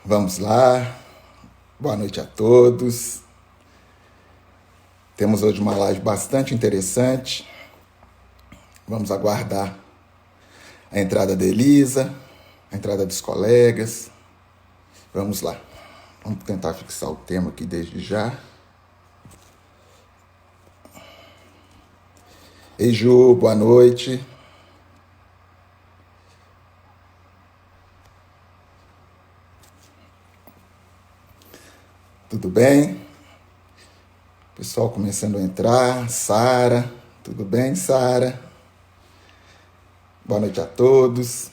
Vamos lá. Boa noite a todos. Temos hoje uma live bastante interessante. Vamos aguardar a entrada da Elisa, a entrada dos colegas. Vamos lá. Vamos tentar fixar o tema aqui desde já. Ei, Ju, boa noite. Tudo bem? Pessoal começando a entrar. Sara, tudo bem, Sara? Boa noite a todos.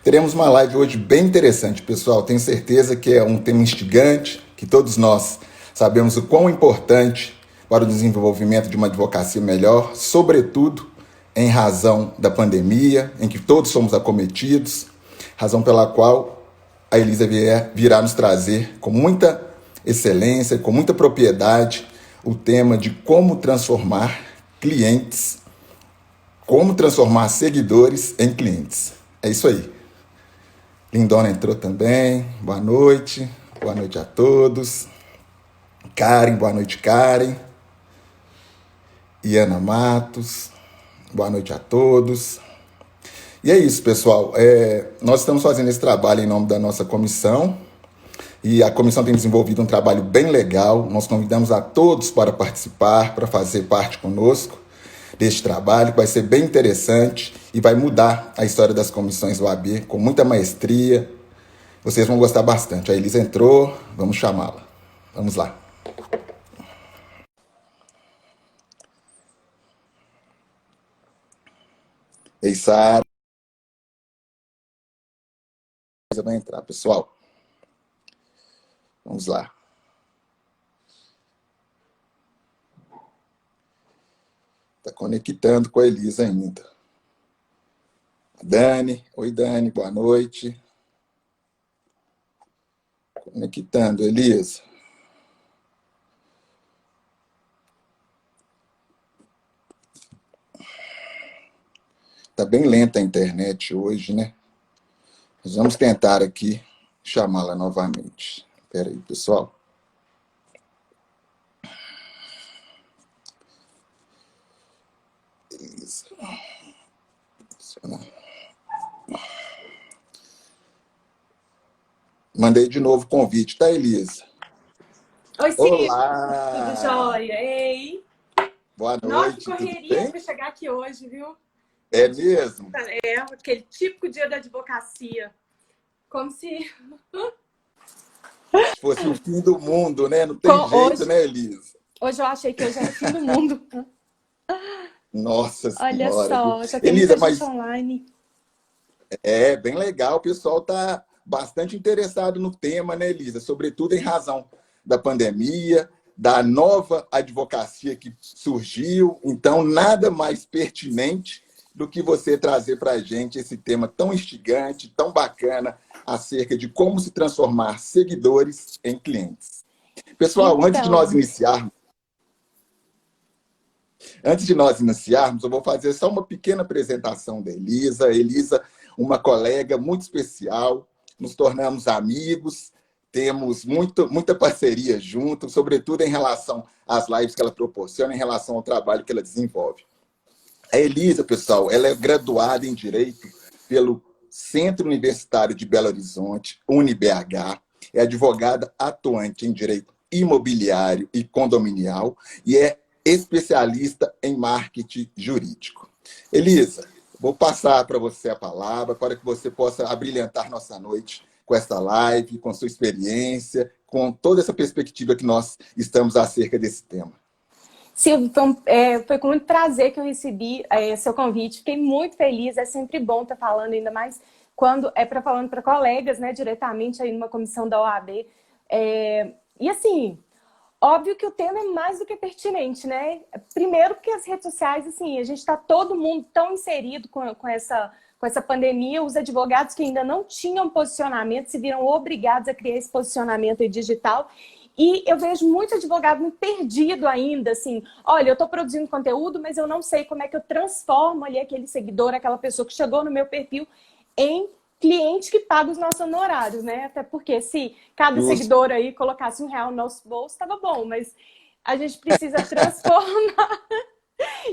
Teremos uma live hoje bem interessante, pessoal. Tenho certeza que é um tema instigante, que todos nós sabemos o quão importante para o desenvolvimento de uma advocacia melhor, sobretudo em razão da pandemia, em que todos somos acometidos, razão pela qual a Elisa virá nos trazer com muita excelência, com muita propriedade, o tema de como transformar clientes, como transformar seguidores em clientes. É isso aí. Lindona entrou também. Boa noite. Boa noite a todos. Karen, boa noite, Karen. Iana Matos, boa noite a todos. E é isso, pessoal. Nós estamos fazendo esse trabalho em nome da nossa comissão. E a comissão tem desenvolvido um trabalho bem legal. Nós convidamos a todos para participar, para fazer parte conosco deste trabalho, que vai ser bem interessante e vai mudar a história das comissões OAB com muita maestria. Vocês vão gostar bastante. A Elisa entrou, vamos chamá-la. Vamos lá. Ei, Sara. Vai entrar, pessoal. Vamos lá. Está conectando com a Elisa ainda. Dani. Oi, Dani. Boa noite. Conectando, Elisa. Está bem lenta a internet hoje, né? Mas vamos tentar aqui chamá-la novamente. Espera aí, pessoal. Elisa. Mandei de novo o convite, tá, Elisa? Oi, Ciro. Tudo Olá! jóia? Ei! Boa Nossa, que noite, tudo correria bem? para chegar aqui hoje, viu? É mesmo? É, aquele típico dia da advocacia. Como se... Se fosse o fim do mundo, né? Não tem jeito, né, Elisa? Hoje eu achei que hoje era o fim do mundo. Nossa Olha Senhora, viu? só, já tem Elisa, muita gente mas online. é bem legal, o pessoal está bastante interessado no tema, né, Elisa? Sobretudo em razão da pandemia, da nova advocacia que surgiu. Então, nada mais pertinente do que você trazer para a gente esse tema tão instigante, tão bacana, acerca de como se transformar seguidores em clientes. Pessoal, Então, antes de nós iniciarmos, eu vou fazer só uma pequena apresentação da Elisa. Elisa, uma colega muito especial, nos tornamos amigos, temos muita parceria junto, sobretudo em relação às lives que ela proporciona, em relação ao trabalho que ela desenvolve. A Elisa, pessoal, ela é graduada em Direito pelo Centro Universitário de Belo Horizonte, UniBH, é advogada atuante em Direito Imobiliário e Condominial e é especialista em marketing jurídico. Elisa, vou passar para você a palavra para que você possa abrilhantar nossa noite com essa live, com sua experiência, com toda essa perspectiva que nós estamos acerca desse tema. Silvio, foi com muito prazer que eu recebi seu convite. Fiquei muito feliz, é sempre bom estar falando, ainda mais quando é falando para colegas, né, diretamente aí numa comissão da OAB. E assim, óbvio que o tema é mais do que pertinente, né? Primeiro porque as redes sociais, assim, a gente está todo mundo tão inserido com essa pandemia, os advogados que ainda não tinham posicionamento se viram obrigados a criar esse posicionamento aí digital. E eu vejo muito advogado perdido ainda, assim, olha, eu estou produzindo conteúdo, mas eu não sei como é que eu transformo ali aquele seguidor, aquela pessoa que chegou no meu perfil em cliente que paga os nossos honorários, né? Até porque se cada Justo. seguidor aí colocasse R$ 1 no nosso bolso, estava bom, mas a gente precisa transformar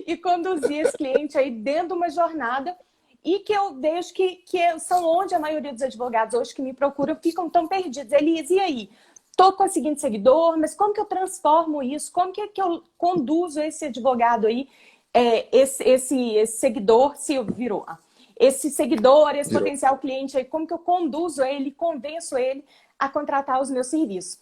e conduzir esse cliente aí dentro de uma jornada e que eu vejo que são onde a maioria dos advogados hoje que me procuram ficam tão perdidos. Elise, e aí? Estou conseguindo seguidor, mas como que eu transformo isso? Como que eu conduzo esse advogado aí, esse seguidor, se virou, esse seguidor, esse Virou. potencial cliente aí, como que eu conduzo ele, convenço ele a contratar os meus serviços?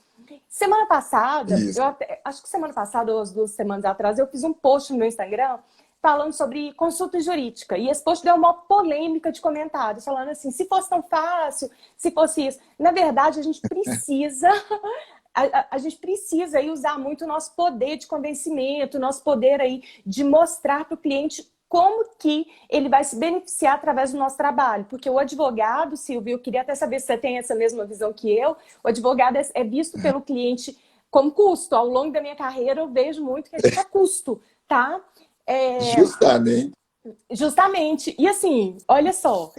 Semana passada, Isso. acho que semana passada ou as 2 semanas atrás, eu fiz um post no meu Instagram falando sobre consulta jurídica. E esse post deu uma polêmica de comentários, falando assim, se fosse tão fácil, se fosse isso. Na verdade, a gente precisa... A gente precisa aí usar muito o nosso poder de convencimento, o nosso poder aí de mostrar para o cliente como que ele vai se beneficiar através do nosso trabalho. Porque o advogado, Silvio, eu queria até saber se você tem essa mesma visão que eu, o advogado é visto pelo cliente como custo. Ao longo da minha carreira, eu vejo muito que a gente é custo, tá? Justamente. Justamente. E assim, olha só,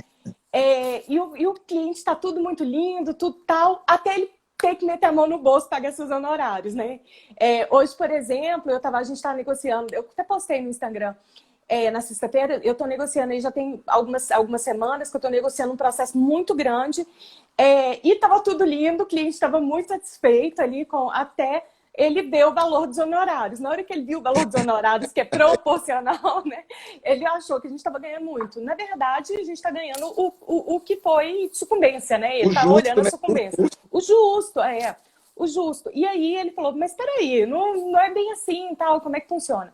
e o cliente está tudo muito lindo, tudo tal, até ele ter que meter a mão no bolso e pagar seus honorários, né? Hoje, por exemplo, a gente está negociando, eu até postei no Instagram, na sexta-feira, eu estou negociando aí, já tem algumas semanas que eu estou negociando um processo muito grande, e estava tudo lindo, o cliente estava muito satisfeito ali até ele vê o valor dos honorários. Na hora que ele viu o valor dos honorários, que é proporcional, né? Ele achou que a gente estava ganhando muito. Na verdade, a gente está ganhando o que foi sucumbência, né? Ele está olhando a Né? sucumbência. O justo, o justo. E aí ele falou, mas peraí, não é bem assim, tal, como é que funciona?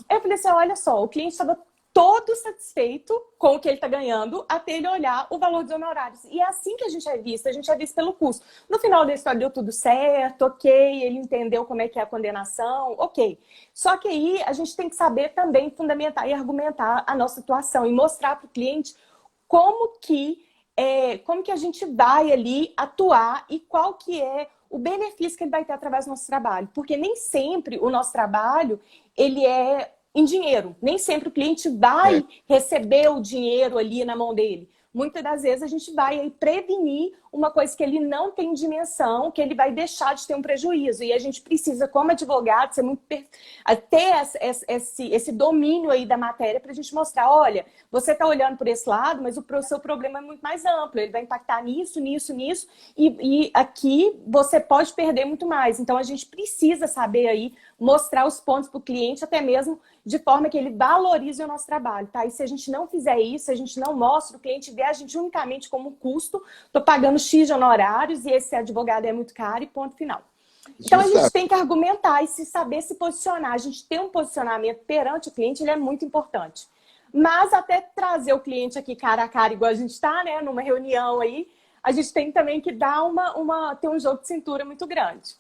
Eu falei assim, olha só, o cliente estava todo satisfeito com o que ele está ganhando até ele olhar o valor dos honorários. E é assim que a gente é visto pelo custo. No final da história deu tudo certo, ok, ele entendeu como é que é a condenação, ok. Só que aí a gente tem que saber também fundamentar e argumentar a nossa situação e mostrar para o cliente como que a gente vai ali atuar e qual que é o benefício que ele vai ter através do nosso trabalho. Porque nem sempre o nosso trabalho, ele é em dinheiro. Nem sempre o cliente vai receber o dinheiro ali na mão dele. Muitas das vezes a gente vai aí prevenir uma coisa que ele não tem dimensão, que ele vai deixar de ter um prejuízo. E a gente precisa, como advogado, ser muito ter esse domínio aí da matéria para a gente mostrar, olha, você está olhando por esse lado, mas o seu problema é muito mais amplo. Ele vai impactar nisso, nisso, nisso. E aqui você pode perder muito mais. Então a gente precisa saber aí mostrar os pontos para o cliente, até mesmo de forma que ele valorize o nosso trabalho, tá? E se a gente não fizer isso, se a gente não mostra, o cliente vê a gente unicamente como um custo, tô pagando X de honorários e esse advogado é muito caro e ponto final. Então a gente tem que argumentar e saber se posicionar. A gente ter um posicionamento perante o cliente, ele é muito importante. Mas até trazer o cliente aqui cara a cara, igual a gente está, né, numa reunião aí, a gente tem também que dar ter um jogo de cintura muito grande.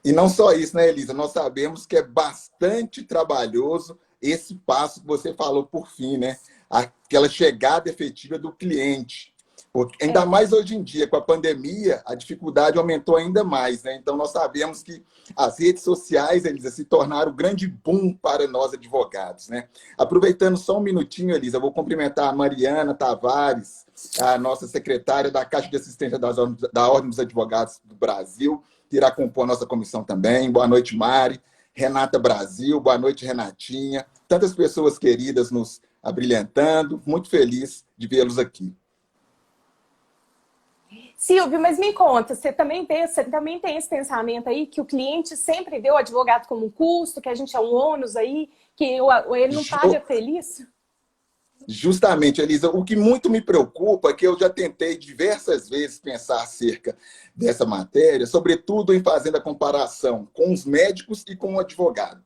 E não só isso, né, Elisa? Nós sabemos que é bastante trabalhoso esse passo que você falou por fim, né? Aquela chegada efetiva do cliente. Porque, ainda mais hoje em dia, com a pandemia, a dificuldade aumentou ainda mais, né? Então, nós sabemos que as redes sociais, Elisa, se tornaram um grande boom para nós advogados, né? Aproveitando só um minutinho, Elisa, eu vou cumprimentar a Mariana Tavares, a nossa secretária da Caixa de Assistência da Ordem dos Advogados do Brasil, que irá compor a nossa comissão também. Boa noite, Mari. Renata Brasil, boa noite, Renatinha. Tantas pessoas queridas nos abrilhantando. Muito feliz de vê-los aqui. Silvio, mas me conta, você também tem esse pensamento aí que o cliente sempre vê o advogado como um custo, que a gente é um ônus aí, que ele não paga feliz? Justamente, Elisa, o que muito me preocupa é que eu já tentei diversas vezes pensar acerca dessa matéria, sobretudo em fazendo a comparação com os médicos e com o advogado.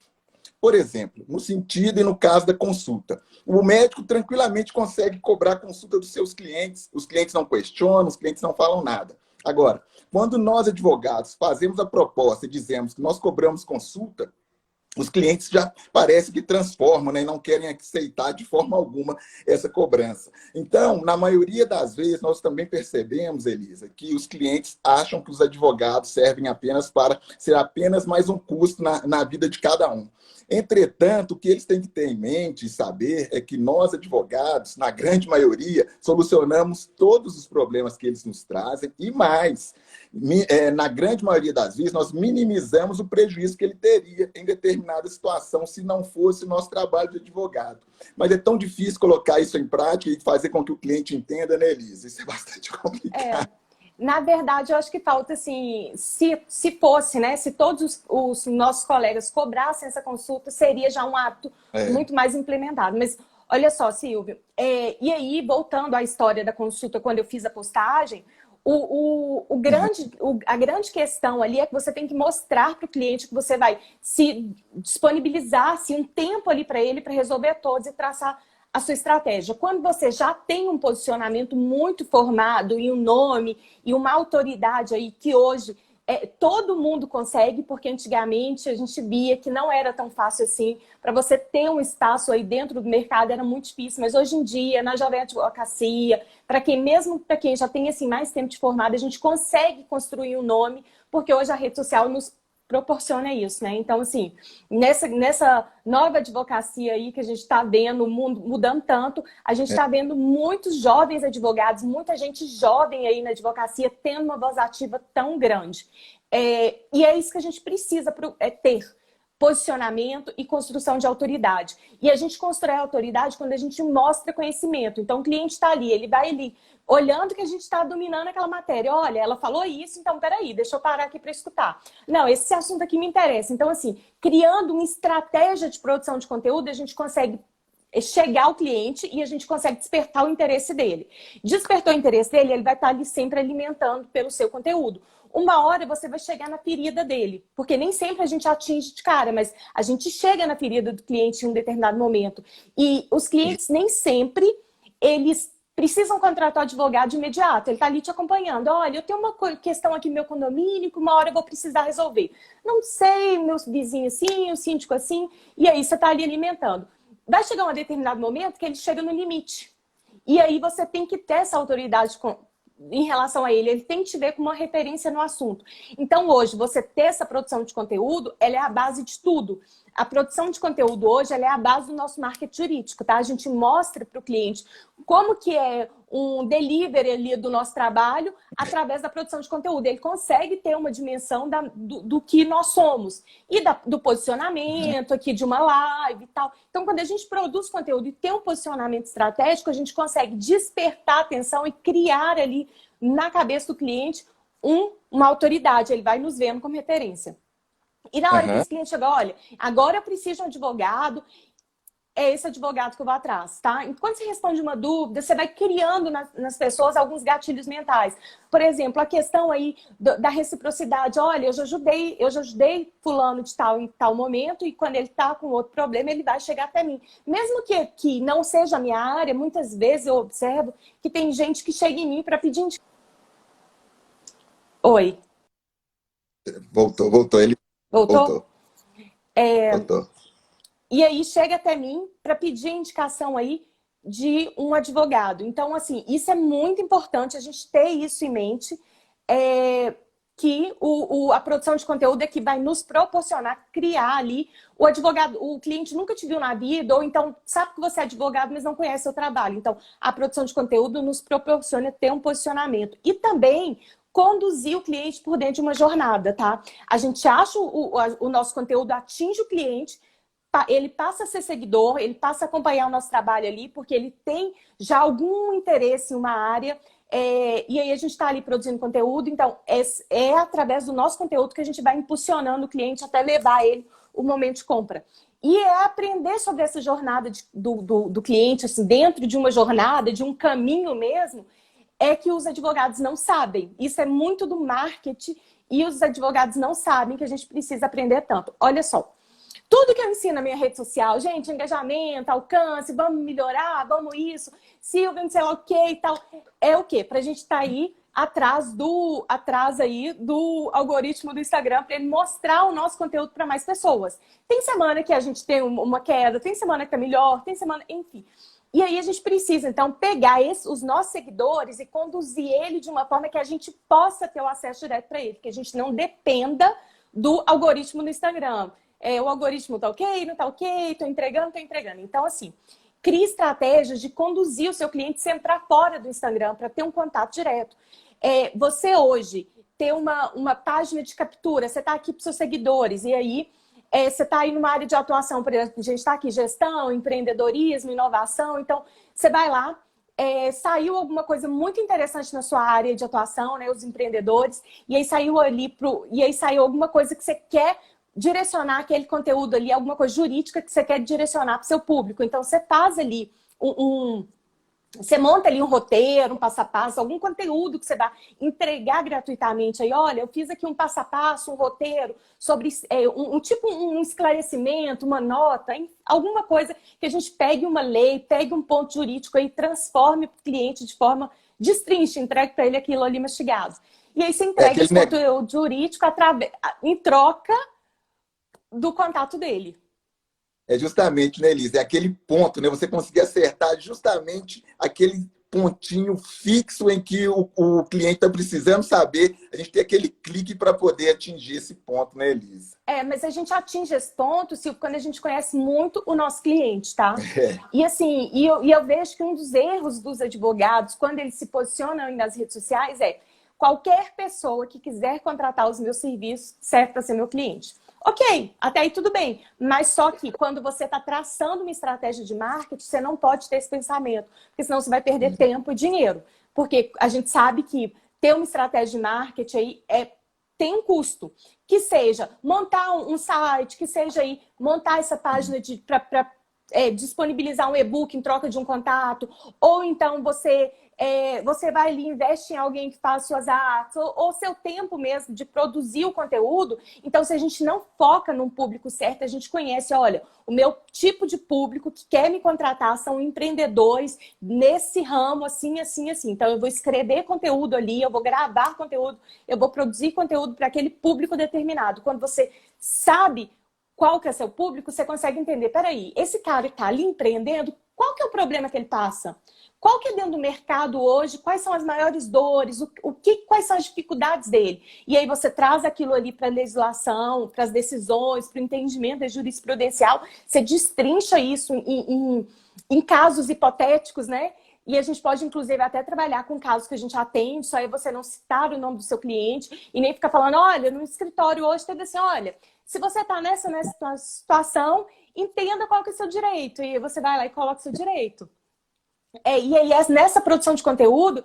Por exemplo, no sentido e no caso da consulta. O médico tranquilamente consegue cobrar a consulta dos seus clientes, os clientes não questionam, os clientes não falam nada. Agora, quando nós, advogados, fazemos a proposta e dizemos que nós cobramos consulta, os clientes já parece que transformam, né, e não querem aceitar de forma alguma essa cobrança. Então, na maioria das vezes, nós também percebemos, Elisa, que os clientes acham que os advogados servem apenas para ser apenas mais um custo na vida de cada um. Entretanto, o que eles têm que ter em mente e saber é que nós, advogados, na grande maioria, solucionamos todos os problemas que eles nos trazem e mais. Na grande maioria das vezes, nós minimizamos o prejuízo que ele teria em determinada situação se não fosse o nosso trabalho de advogado. Mas é tão difícil colocar isso em prática e fazer com que o cliente entenda, né, Elisa? Isso é bastante complicado. Na verdade, eu acho que falta, assim, se fosse, né? Se todos os nossos colegas cobrassem essa consulta, seria já um hábito muito mais implementado. Mas, olha só, Silvio, e aí, voltando à história da consulta, quando eu fiz a postagem, a grande questão ali é que você tem que mostrar para o cliente que você vai se disponibilizar um tempo ali para ele para resolver todos e traçar a sua estratégia. Quando você já tem um posicionamento muito formado e um nome e uma autoridade aí que hoje todo mundo consegue, porque antigamente a gente via que não era tão fácil assim. Para você ter um espaço aí dentro do mercado era muito difícil, mas hoje em dia, na Jovem Advocacia, mesmo para quem já tem assim, mais tempo de formado, a gente consegue construir um nome, porque hoje a rede social nos proporciona isso, né? Então, assim, nessa nova advocacia aí que a gente está vendo, o mundo mudando tanto, a gente está vendo muitos jovens advogados, muita gente jovem aí na advocacia tendo uma voz ativa tão grande. E é isso que a gente precisa ter. Posicionamento e construção de autoridade. E a gente constrói a autoridade quando a gente mostra conhecimento. Então, o cliente está ali, ele vai ali, olhando que a gente está dominando aquela matéria. Olha, ela falou isso, então peraí, deixa eu parar aqui para escutar. Não, esse assunto aqui me interessa. Então, assim, criando uma estratégia de produção de conteúdo, a gente consegue chegar ao cliente e a gente consegue despertar o interesse dele. Despertou o interesse dele, ele vai estar ali sempre alimentando pelo seu conteúdo. Uma hora você vai chegar na ferida dele, porque nem sempre a gente atinge de cara, mas a gente chega na ferida do cliente em um determinado momento. E os clientes nem sempre, eles precisam contratar o advogado de imediato. Ele está ali te acompanhando. Olha, eu tenho uma questão aqui no meu condomínio que uma hora eu vou precisar resolver. Não sei, meu vizinho assim, o síndico assim, e aí você está ali alimentando. Vai chegar um determinado momento que ele chega no limite. E aí você tem que ter essa autoridade em relação a ele tem que te ver como uma referência no assunto. Então, hoje, você ter essa produção de conteúdo, ela é a base de tudo. A produção de conteúdo hoje, ela é a base do nosso marketing jurídico, tá? A gente mostra para o cliente como que é um delivery ali do nosso trabalho através da produção de conteúdo. Ele consegue ter uma dimensão do que nós somos. E do posicionamento aqui de uma live e tal. Então, quando a gente produz conteúdo e tem um posicionamento estratégico, a gente consegue despertar a atenção e criar ali na cabeça do cliente uma autoridade. Ele vai nos vendo como referência. E na hora que esse cliente chega, olha, agora eu preciso de um advogado, é esse advogado que eu vou atrás, tá? E quando você responde uma dúvida, você vai criando nas pessoas alguns gatilhos mentais. Por exemplo, a questão aí da reciprocidade. Olha, eu já ajudei fulano de tal em tal momento e quando ele tá com outro problema, ele vai chegar até mim. Mesmo que não seja a minha área, muitas vezes eu observo que tem gente que chega em mim para pedir indicação. Oi. Voltou. Ele Voltou? Voltou. E aí chega até mim para pedir indicação aí de um advogado. Então, assim, isso é muito importante a gente ter isso em mente, que a produção de conteúdo é que vai nos proporcionar criar ali o advogado. O cliente nunca te viu na vida, ou então sabe que você é advogado, mas não conhece o seu trabalho. Então, a produção de conteúdo nos proporciona ter um posicionamento. E também conduzir o cliente por dentro de uma jornada, tá? A gente acha o nosso conteúdo atinge o cliente, ele passa a ser seguidor, ele passa a acompanhar o nosso trabalho ali, porque ele tem já algum interesse em uma área, e aí a gente está ali produzindo conteúdo, então é através do nosso conteúdo que a gente vai impulsionando o cliente até levar ele o momento de compra. E é aprender sobre essa jornada do cliente, assim, dentro de uma jornada, de um caminho mesmo, é que os advogados não sabem. Isso é muito do marketing e os advogados não sabem que a gente precisa aprender tanto. Olha só, tudo que eu ensino na minha rede social, gente, engajamento, alcance, vamos melhorar, vamos isso, Silvia, não sei lá o que e tal, é o quê? Pra gente estar aí atrás aí do algoritmo do Instagram para ele mostrar o nosso conteúdo para mais pessoas. Tem semana que a gente tem uma queda, tem semana que tá melhor, tem semana, enfim. E aí a gente precisa, então, pegar os nossos seguidores e conduzir ele de uma forma que a gente possa ter o acesso direto para ele, que a gente não dependa do algoritmo do Instagram. O algoritmo tá ok, não tá ok, tô entregando, tô entregando. Então, assim, crie estratégias de conduzir o seu cliente sempre para fora do Instagram, para ter um contato direto. Você hoje ter uma página de captura, você está aqui para seus seguidores, e aí você está aí numa área de atuação, por exemplo, a gente está aqui gestão, empreendedorismo, inovação, então você vai lá, saiu alguma coisa muito interessante na sua área de atuação, né, os empreendedores, e aí saiu alguma coisa que você quer direcionar aquele conteúdo ali, alguma coisa jurídica que você quer direcionar para o seu público. Então você faz ali você monta ali um roteiro, um passo a passo, algum conteúdo que você vai entregar gratuitamente. Aí, olha, eu fiz aqui um passo a passo, um roteiro sobre um esclarecimento, uma nota, alguma coisa que a gente pegue uma lei, pegue um ponto jurídico e transforme para o cliente de forma destrinche, entregue para ele aquilo ali mastigado. E aí você entrega esse conteúdo jurídico em troca do contato dele. Justamente, né, Elisa? É aquele ponto, né? Você conseguir acertar justamente aquele pontinho fixo em que o cliente está precisando saber. A gente tem aquele clique para poder atingir esse ponto, né, Elisa? Mas a gente atinge esse ponto, Silvio, quando a gente conhece muito o nosso cliente, tá? E assim, eu vejo que um dos erros dos advogados, quando eles se posicionam nas redes sociais, qualquer pessoa que quiser contratar os meus serviços serve para ser meu cliente. Ok, até aí tudo bem, mas só que quando você está traçando uma estratégia de marketing, você não pode ter esse pensamento, porque senão você vai perder tempo e dinheiro. Porque a gente sabe que ter uma estratégia de marketing aí tem um custo, que seja montar um site, que seja aí montar essa página para disponibilizar um e-book em troca de um contato, ou então você vai ali, investe em alguém que faz suas artes, ou seu tempo mesmo de produzir o conteúdo. Então, se a gente não foca num público certo, a gente conhece, olha, o meu tipo de público que quer me contratar são empreendedores nesse ramo, assim, assim, assim. Então, eu vou escrever conteúdo ali, eu vou gravar conteúdo, eu vou produzir conteúdo para aquele público determinado. Quando você sabe qual que é seu público, você consegue entender, peraí, esse cara que está ali empreendendo, qual que é o problema que ele passa? Qual que é dentro do mercado hoje? Quais são as maiores dores? Quais são as dificuldades dele? E aí você traz aquilo ali para a legislação, para as decisões, para o entendimento jurisprudencial. Você destrincha isso em casos hipotéticos, né? E a gente pode, inclusive, até trabalhar com casos que a gente atende, só aí você não citar o nome do seu cliente e nem ficar falando, olha, no escritório hoje teve assim, olha, se você está nessa situação, entenda qual que é o seu direito. E você vai lá e coloca o seu direito. E aí, nessa produção de conteúdo,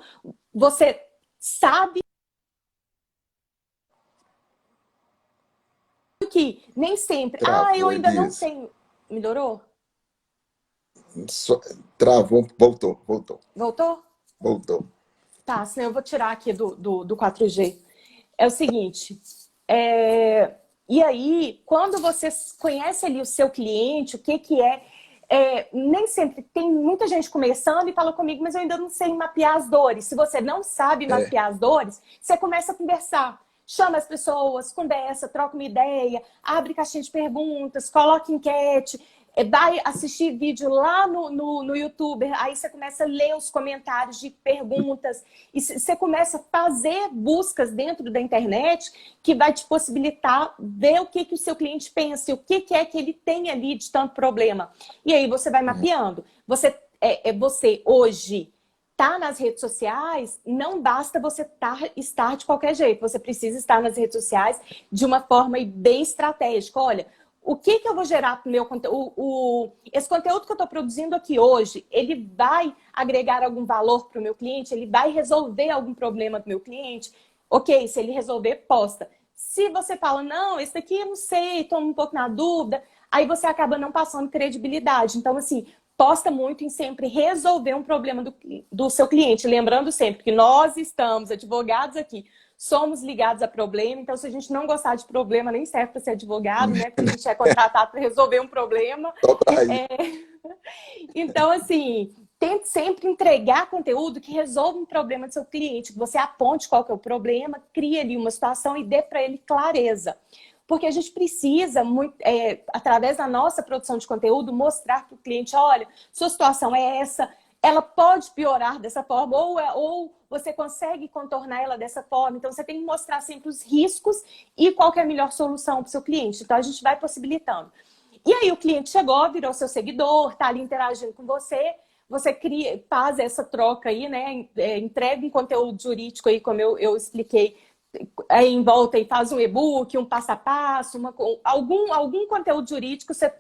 você sabe que nem sempre... eu ainda não tenho... Melhorou? Travou, voltou. Voltou? Voltou. Tá, senão eu vou tirar aqui do 4G. É o seguinte, e aí, quando você conhece ali o seu cliente, o que é... nem sempre tem muita gente começando e fala comigo, mas eu ainda não sei mapear as dores. Se você não sabe mapear as dores, você começa a conversar. Chama as pessoas, conversa, troca uma ideia, abre caixinha de perguntas, coloca enquete, vai assistir vídeo lá no YouTube, aí você começa a ler os comentários de perguntas e você começa a fazer buscas dentro da internet que vai te possibilitar ver o que o seu cliente pensa, o que é que ele tem ali de tanto problema. E aí você vai mapeando. Você hoje tá nas redes sociais, não basta você estar de qualquer jeito, você precisa estar nas redes sociais de uma forma bem estratégica. Olha, o que eu vou gerar para o meu conteúdo? Esse conteúdo que eu estou produzindo aqui hoje, ele vai agregar algum valor para o meu cliente? Ele vai resolver algum problema do meu cliente? Ok, se ele resolver, posta. Se você fala, não, esse daqui eu não sei, estou um pouco na dúvida, aí você acaba não passando credibilidade. Então, assim, posta muito em sempre resolver um problema do seu cliente. Lembrando sempre que nós estamos, advogados aqui, somos ligados a problema, então se a gente não gostar de problema, nem serve para ser advogado, né? Porque a gente é contratado para resolver um problema. Então, assim, tente sempre entregar conteúdo que resolva um problema do seu cliente, que você aponte qual que é o problema, crie ali uma situação e dê para ele clareza. Porque a gente precisa, através da nossa produção de conteúdo, mostrar para o cliente, olha, sua situação é essa, ela pode piorar dessa forma, ou você consegue contornar ela dessa forma. Então, você tem que mostrar sempre os riscos e qual que é a melhor solução para o seu cliente. Então, a gente vai possibilitando. E aí, o cliente chegou, virou seu seguidor, está ali interagindo com você, você faz essa troca aí, né? Entrega um conteúdo jurídico aí, como eu expliquei, aí em volta e faz um e-book, um passo a passo, algum conteúdo jurídico, você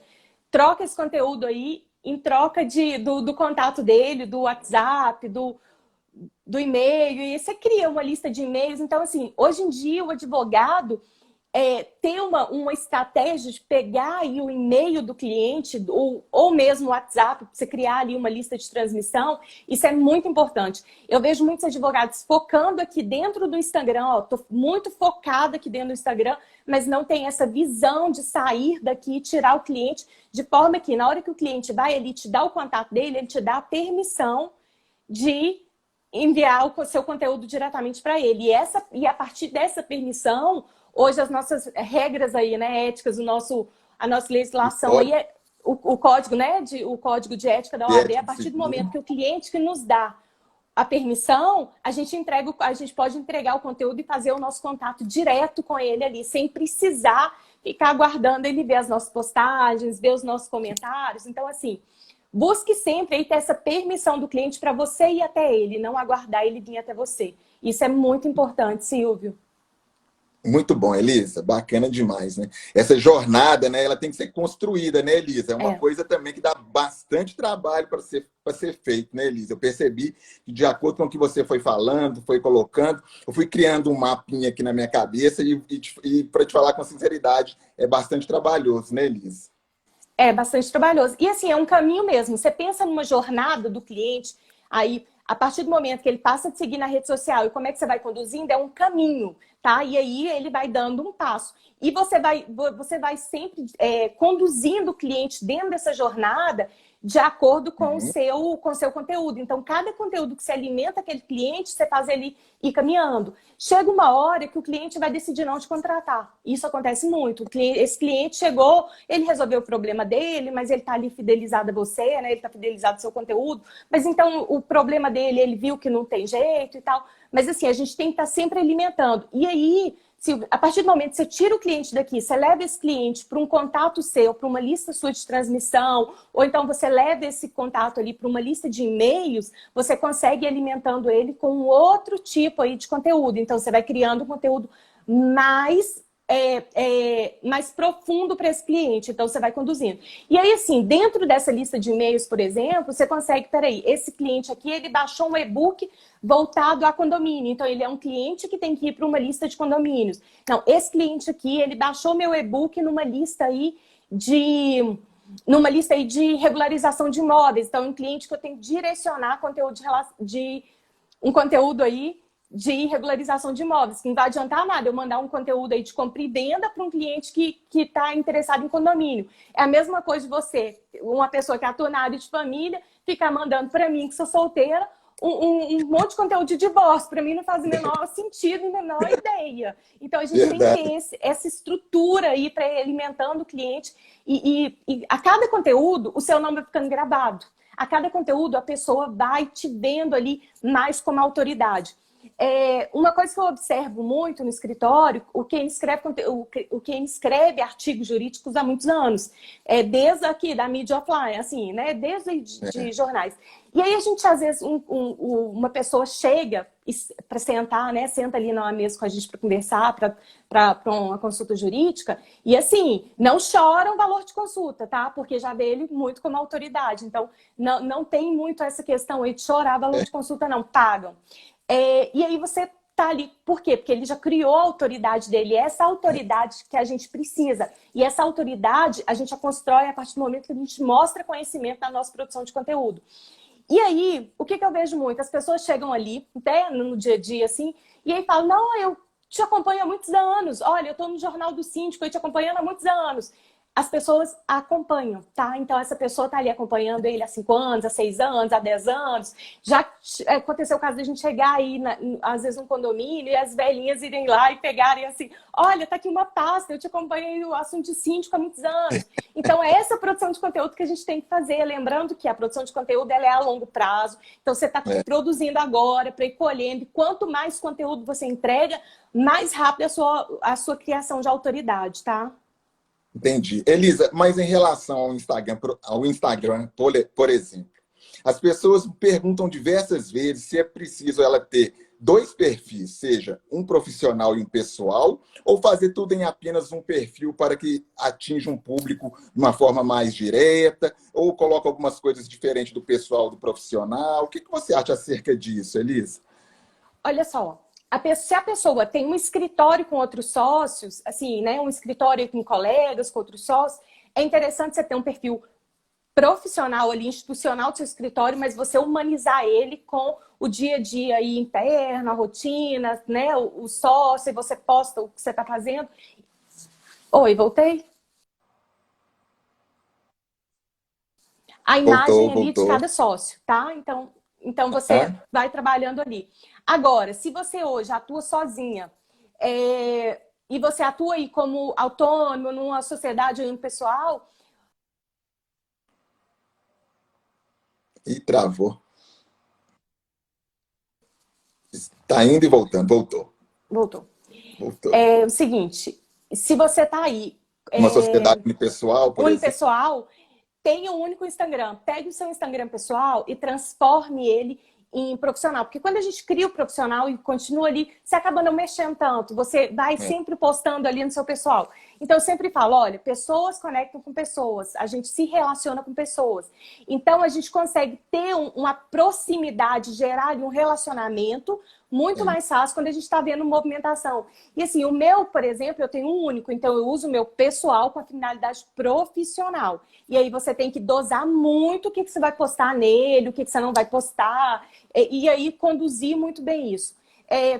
troca esse conteúdo aí em troca do contato dele, do WhatsApp, do e-mail, e você cria uma lista de e-mails. Então, assim, hoje em dia o advogado ter uma estratégia de pegar aí o e-mail do cliente ou mesmo o WhatsApp, para você criar ali uma lista de transmissão, isso é muito importante. Eu vejo muitos advogados focando aqui dentro do Instagram, estou muito focada aqui dentro do Instagram, mas não tem essa visão de sair daqui e tirar o cliente, de forma que na hora que o cliente vai ali te dá o contato dele, ele te dá a permissão de enviar o seu conteúdo diretamente para ele. E a partir dessa permissão, hoje as nossas regras aí, né, éticas, a nossa legislação aí o código, né, o código de ética da OAB, a partir do momento que o cliente que nos dá a permissão, a gente pode entregar o conteúdo e fazer o nosso contato direto com ele ali, sem precisar ficar aguardando ele ver as nossas postagens, ver os nossos comentários. Então, assim, busque sempre aí ter essa permissão do cliente para você ir até ele, não aguardar ele vir até você. Isso é muito importante, Silvio. Muito bom, Elisa. Bacana demais, né? Essa jornada, né, ela tem que ser construída, né, Elisa? É uma coisa também que dá bastante trabalho para ser feito, né, Elisa? Eu percebi que, de acordo com o que você foi falando, foi colocando, eu fui criando um mapinha aqui na minha cabeça e para te falar com sinceridade, é bastante trabalhoso, né, Elisa? É bastante trabalhoso. E assim, é um caminho mesmo. Você pensa numa jornada do cliente, aí, a partir do momento que ele passa a te seguir na rede social e como é que você vai conduzindo, é um caminho, tá? E aí ele vai dando um passo. E você vai sempre conduzindo o cliente dentro dessa jornada de acordo com o seu conteúdo. Então, cada conteúdo que você alimenta aquele cliente, você faz ele ir caminhando. Chega uma hora que o cliente vai decidir não te contratar. Isso acontece muito. Esse cliente chegou, ele resolveu o problema dele, mas ele está ali fidelizado a você, né? Ele está fidelizado ao seu conteúdo. Mas então, o problema dele, ele viu que não tem jeito e tal. Mas assim, a gente tem que estar sempre alimentando. E aí, a partir do momento que você tira o cliente daqui, você leva esse cliente para um contato seu, para uma lista sua de transmissão, ou então você leva esse contato ali para uma lista de e-mails, você consegue ir alimentando ele com outro tipo aí de conteúdo. Então, você vai criando um conteúdo mais profundo para esse cliente. Então, você vai conduzindo. E aí, assim, dentro dessa lista de e-mails, por exemplo, você consegue, peraí, esse cliente aqui, ele baixou um e-book voltado a condomínio. Então, ele é um cliente que tem que ir para uma lista de condomínios. Então, esse cliente aqui, ele baixou meu e-book numa lista aí de regularização de imóveis. Então, é um cliente que eu tenho que direcionar um conteúdo aí de regularização de imóveis, que não vai adiantar nada eu mandar um conteúdo aí de compra e venda para um cliente que está interessado em condomínio. É a mesma coisa de você, uma pessoa que atua na área de família, ficar mandando para mim, que sou solteira, um monte de conteúdo de divórcio. Para mim não faz o menor sentido, a menor ideia. Então a gente tem que ter essa estrutura aí para ir alimentando o cliente e a cada conteúdo o seu nome vai ficando gravado. A cada conteúdo a pessoa vai te vendo ali mais como autoridade. Uma coisa que eu observo muito no escritório, quem escreve artigos jurídicos há muitos anos, desde aqui da mídia offline, assim, né, desde de jornais. E aí a gente, às vezes, uma pessoa chega para sentar, né, senta ali na mesa com a gente para conversar, para uma consulta jurídica, e assim, não chora o valor de consulta, tá? Porque já vê ele muito como autoridade. Então, não tem muito essa questão aí de chorar valor de consulta, não, pagam. E aí você tá ali, por quê? Porque ele já criou a autoridade dele, essa autoridade que a gente precisa. E essa autoridade a gente a constrói a partir do momento que a gente mostra conhecimento na nossa produção de conteúdo. E aí, o que eu vejo muito? As pessoas chegam ali, até no dia a dia, assim, e aí falam, não, eu te acompanho há muitos anos, olha, eu tô no Jornal do Síndico, eu te acompanhando há muitos anos. as pessoas acompanham, tá? Então, essa pessoa tá ali acompanhando ele há 5 anos, há 6 anos, há 10 anos. Já aconteceu o caso de a gente chegar aí, às vezes, num condomínio e as velhinhas irem lá e pegarem assim, olha, tá aqui uma pasta, eu te acompanhei o assunto de síndico há muitos anos. Então, é essa produção de conteúdo que a gente tem que fazer. Lembrando que a produção de conteúdo ela é a longo prazo. Então, você está produzindo agora para ir colhendo. E quanto mais conteúdo você entrega, mais rápido a sua criação de autoridade, tá? Entendi. Elisa, mas em relação ao Instagram, por exemplo, as pessoas perguntam diversas vezes se é preciso ela ter 2 perfis, seja um profissional e um pessoal, ou fazer tudo em apenas um perfil para que atinja um público de uma forma mais direta, ou coloca algumas coisas diferentes do pessoal do profissional. O que você acha acerca disso, Elisa? Olha só, se a pessoa tem um escritório com outros sócios, assim, né, um escritório com colegas, com outros sócios, é interessante você ter um perfil profissional ali, institucional do seu escritório, mas você humanizar ele com o dia a dia aí interno, a rotina, né, o sócio, e você posta o que você está fazendo. Oi, voltei? A imagem ali de Voltou. cada sócio, tá? Então você vai trabalhando ali. Agora, se você hoje atua sozinha e você atua aí como autônomo, numa sociedade ou pessoal... E travou. Está indo e voltando. Voltou. Voltou. É o seguinte, se você tá aí... Uma sociedade unipessoal, por exemplo. Unipessoal, tenha um único Instagram. Pegue o seu Instagram pessoal e transforme ele em profissional. Porque quando a gente cria o profissional e continua ali, você acaba não mexendo tanto. Você vai sempre postando ali no seu pessoal. Então, eu sempre falo, olha, pessoas conectam com pessoas. A gente se relaciona com pessoas. Então, a gente consegue ter uma proximidade, gerar ali um relacionamento muito mais fácil quando a gente está vendo movimentação. E assim, o meu, por exemplo, eu tenho um único. Então, eu uso o meu pessoal com a finalidade profissional. E aí você tem que dosar muito o que você vai postar nele, o que você não vai postar. E aí conduzir muito bem isso.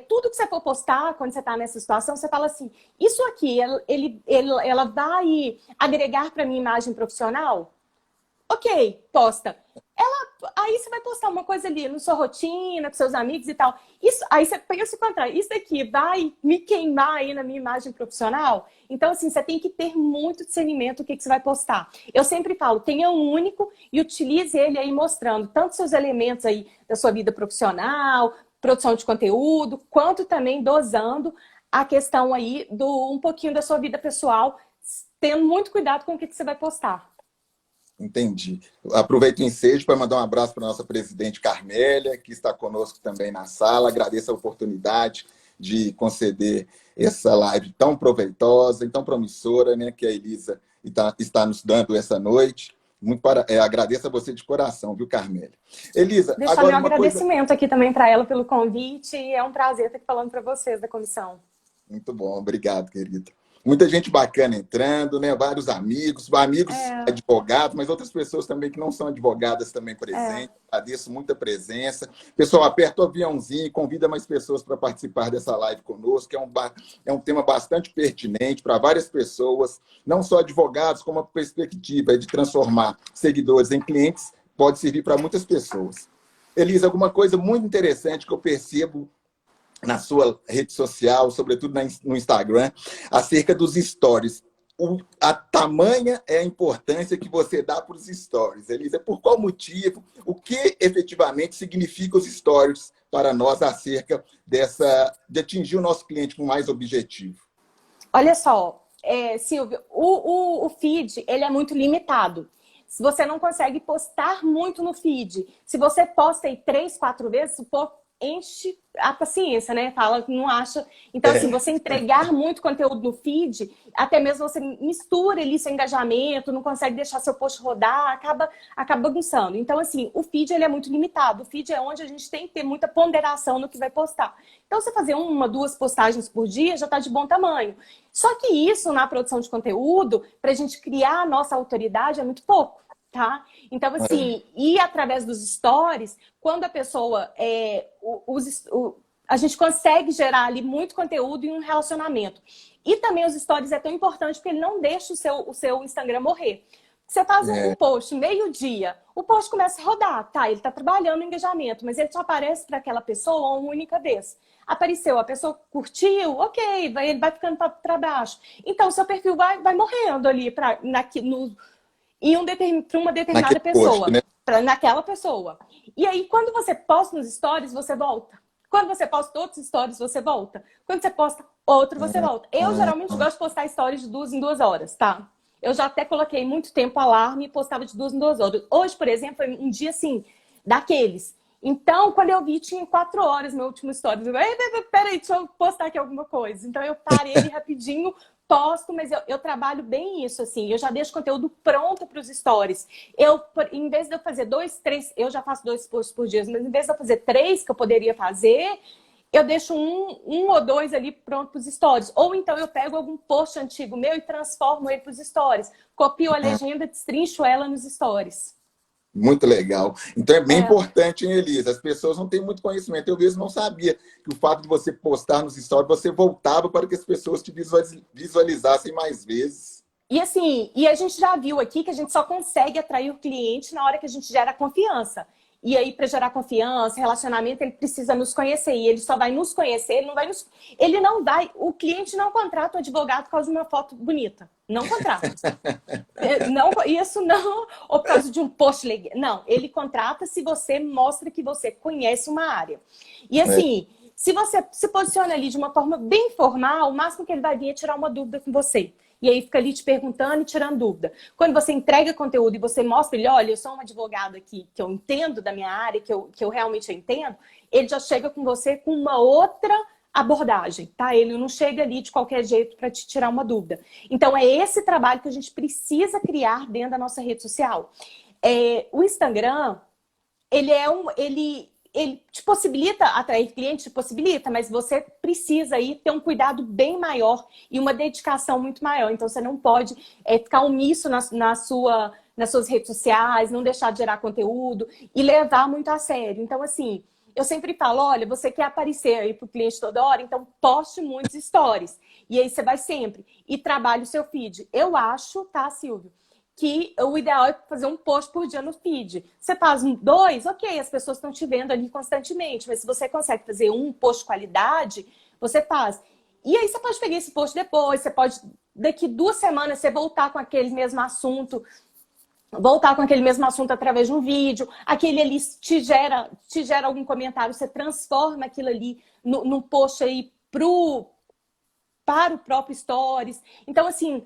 Tudo que você for postar, quando você está nessa situação, você fala assim, isso aqui, ela vai agregar para minha imagem profissional? Ok, posta. Aí você vai postar uma coisa ali na sua rotina, com seus amigos e tal. Aí você pensa contra isso daqui vai me queimar aí na minha imagem profissional? Então, assim, você tem que ter muito discernimento do que você vai postar. Eu sempre falo, tenha um único e utilize ele aí mostrando tanto seus elementos aí da sua vida profissional, produção de conteúdo, quanto também dosando a questão aí um pouquinho da sua vida pessoal, tendo muito cuidado com o que você vai postar. Entendi. Aproveito o ensejo para mandar um abraço para a nossa presidente Carmélia, que está conosco também na sala. Agradeço a oportunidade de conceder essa live tão proveitosa e tão promissora, né, que a Elisa está nos dando essa noite. Agradeço a você de coração, viu, Carmélia? Elisa, deixar agora meu agradecimento aqui também para ela pelo convite. É um prazer estar aqui falando para vocês da comissão. Muito bom, obrigado, querida. Muita gente bacana entrando, né? Vários amigos advogados, mas outras pessoas também que não são advogadas também presentes. Agradeço muita presença. Pessoal, aperta o aviãozinho e convida mais pessoas para participar dessa live conosco, que é um tema bastante pertinente para várias pessoas, não só advogados, como a perspectiva de transformar seguidores em clientes pode servir para muitas pessoas. Elisa, alguma coisa muito interessante que eu percebo na sua rede social, sobretudo no Instagram, acerca dos stories. A tamanha é a importância que você dá para os stories. Elisa, por qual motivo? O que efetivamente significa os stories para nós acerca de atingir o nosso cliente com mais objetivo? Olha só, Silvio, o feed ele é muito limitado. Se você não consegue postar muito no feed, se você posta aí 3, 4 vezes, enche a paciência, né? Fala que não acha. Então, assim, você entregar muito conteúdo no feed, até mesmo você mistura ali seu engajamento, não consegue deixar seu post rodar, acaba bagunçando. Então, assim, o feed ele é muito limitado. O feed é onde a gente tem que ter muita ponderação no que vai postar. Então, você fazer 1, 2 postagens por dia já está de bom tamanho. Só que isso, na produção de conteúdo, para a gente criar a nossa autoridade, é muito pouco. Tá? Então, assim, e através dos stories, quando a pessoa, a gente consegue gerar ali muito conteúdo e um relacionamento. E também os stories é tão importante porque ele não deixa o seu Instagram morrer. Você faz um post meio-dia, o post começa a rodar, tá? Ele está trabalhando no engajamento, mas ele só aparece para aquela pessoa uma única vez. Apareceu, a pessoa curtiu, ok, ele vai ficando para baixo. Então, seu perfil vai morrendo ali para uma determinada pessoa, post, né? naquela pessoa. E aí, quando você posta nos stories, você volta. Quando você posta outros stories, você volta. Quando você posta outro, você volta. Eu geralmente gosto de postar stories de 2 em 2 horas, tá? Eu já até coloquei muito tempo alarme e postava de 2 em 2 horas. Hoje, por exemplo, foi um dia assim, daqueles. Então, quando eu vi, tinha 4 horas meu último story. Eu falei, peraí, deixa eu postar aqui alguma coisa. Então, eu parei ali rapidinho, posto, mas eu trabalho bem isso, assim. Eu já deixo conteúdo pronto para os stories. Em vez de eu fazer 2, 3, eu já faço 2 posts por dia, mas em vez de eu fazer 3, que eu poderia fazer, eu deixo um ou 2 ali pronto para os stories. Ou então eu pego algum post antigo meu e transformo ele para os stories. Copio a legenda, destrincho ela nos stories. Muito legal. Então é bem importante, hein, Elisa? As pessoas não têm muito conhecimento. Eu mesmo não sabia que o fato de você postar nos stories, você voltava para que as pessoas te visualizassem mais vezes. E assim, a gente já viu aqui que a gente só consegue atrair o cliente na hora que a gente gera confiança. E aí, para gerar confiança, relacionamento, ele precisa nos conhecer. E ele só vai nos conhecer, ele não vai. O cliente não contrata o advogado por causa de uma foto bonita. Não contrata. Isso não, ou por causa de um post legal. Não, ele contrata se você mostra que você conhece uma área. E assim, se você se posiciona ali de uma forma bem formal, o máximo que ele vai vir é tirar uma dúvida com você. E aí fica ali te perguntando e tirando dúvida. Quando você entrega conteúdo e você mostra ele, olha, eu sou um advogado aqui que eu entendo da minha área, que eu realmente entendo, ele já chega com você com uma outra abordagem, tá? Ele não chega ali de qualquer jeito para te tirar uma dúvida. Então, é esse trabalho que a gente precisa criar dentro da nossa rede social. O Instagram, ele te possibilita atrair clientes, te possibilita, mas você precisa aí ter um cuidado bem maior e uma dedicação muito maior. Então, você não pode ficar omisso nas suas redes sociais, não deixar de gerar conteúdo e levar muito a sério. Então, assim, eu sempre falo, olha, você quer aparecer aí para o cliente toda hora, então poste muitos stories. E aí você vai sempre. E trabalhe o seu feed. Eu acho, tá, Silvio, que o ideal é fazer um post por dia no feed. Você faz 2, ok, as pessoas estão te vendo ali constantemente, mas se você consegue fazer um post de qualidade, você faz. E aí você pode pegar esse post depois, você pode, daqui 2 semanas, você voltar com aquele mesmo assunto através de um vídeo, aquele ali te gera algum comentário, você transforma aquilo ali num post aí para o próprio Stories. Então, assim,